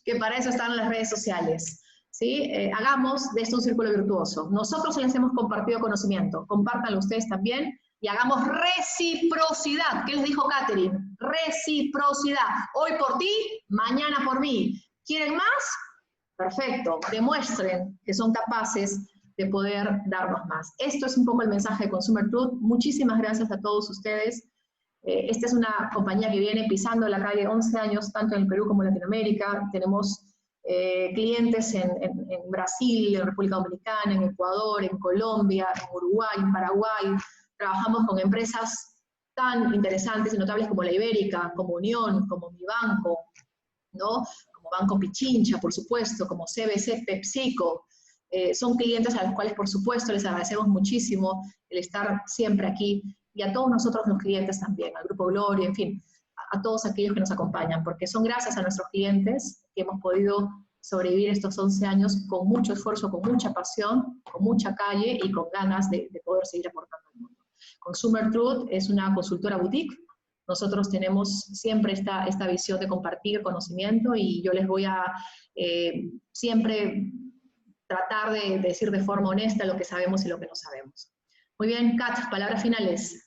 Que para eso están las redes sociales. ¿Sí? Hagamos de esto un círculo virtuoso. Nosotros les hemos compartido conocimiento, compártanlo ustedes también y hagamos reciprocidad. ¿Qué les dijo Catherine? Reciprocidad. Hoy por ti, mañana por mí. ¿Quieren más? Perfecto. Demuestren que son capaces de poder darnos más. Esto es un poco el mensaje de Consumer Truth. Muchísimas gracias a todos ustedes. Esta es una compañía que viene pisando la calle 11 años, tanto en el Perú como en Latinoamérica. Tenemos clientes en Brasil, en República Dominicana, en Ecuador, en Colombia, en Uruguay, en Paraguay. Trabajamos con empresas tan interesantes y notables como la Ibérica, como Unión, como Mi Banco, ¿no? Como Banco Pichincha, por supuesto, como CBC, PepsiCo. Son clientes a los cuales, por supuesto, les agradecemos muchísimo el estar siempre aquí, y a todos nosotros los clientes también, al Grupo Gloria, en fin, a todos aquellos que nos acompañan, porque son gracias a nuestros clientes que hemos podido sobrevivir estos 11 años con mucho esfuerzo, con mucha pasión, con mucha calle y con ganas de poder seguir aportando al mundo. Consumer Truth es una consultora boutique. Nosotros tenemos siempre esta visión de compartir conocimiento, y yo les voy a siempre tratar de decir de forma honesta lo que sabemos y lo que no sabemos. Muy bien, Kat, palabras finales.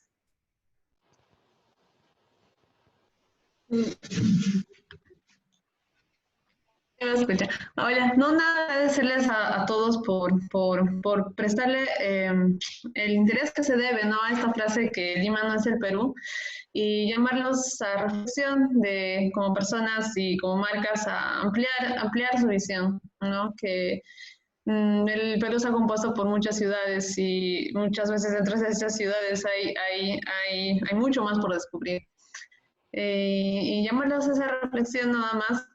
Hola, no, nada, agradecerles a todos por prestarle el interés que se debe, ¿no?, a esta frase que Lima no es el Perú, y llamarlos a reflexión como personas y como marcas a ampliar su visión, ¿no? Que el Perú está compuesto por muchas ciudades, y muchas veces dentro de estas ciudades hay mucho más por descubrir. Y llamarlos a esa reflexión nada más.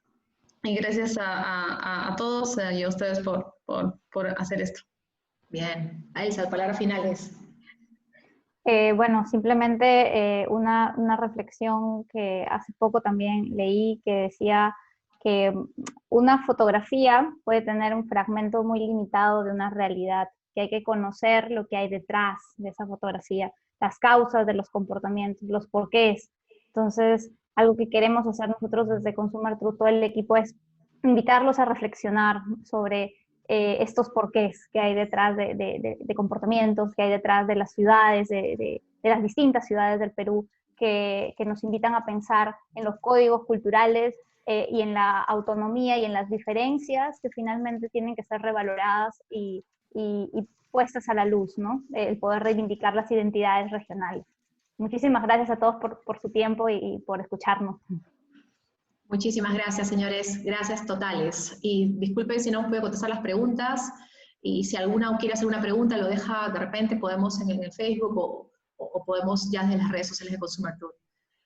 Y gracias a todos y a ustedes por hacer esto. Bien. Elsa, palabras finales. Bueno, simplemente una reflexión que hace poco también leí, que decía que una fotografía puede tener un fragmento muy limitado de una realidad, que hay que conocer lo que hay detrás de esa fotografía, las causas de los comportamientos, los porqués. Entonces, algo que queremos hacer nosotros desde Consumer Truth, todo el equipo, es invitarlos a reflexionar sobre estos porqués que hay detrás de comportamientos, que hay detrás de las ciudades, de las distintas ciudades del Perú, que nos invitan a pensar en los códigos culturales y en la autonomía y en las diferencias que finalmente tienen que ser revaloradas y puestas a la luz, ¿no? El poder reivindicar las identidades regionales. Muchísimas gracias a todos por su tiempo y por escucharnos. Muchísimas gracias, señores. Gracias totales. Y disculpen si no puedo contestar las preguntas, y si alguna quiere hacer una pregunta, lo deja de repente, podemos en el Facebook o podemos ya desde las redes sociales de Consumer Truth.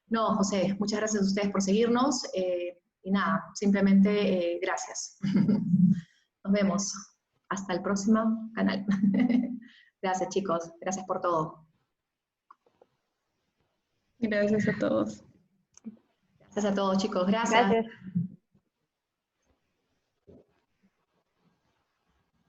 No, José, muchas gracias a ustedes por seguirnos, y nada, simplemente gracias. Nos vemos. Hasta el próximo canal. Gracias, chicos. Gracias por todo. Gracias a todos. Gracias a todos, chicos. Gracias. Gracias.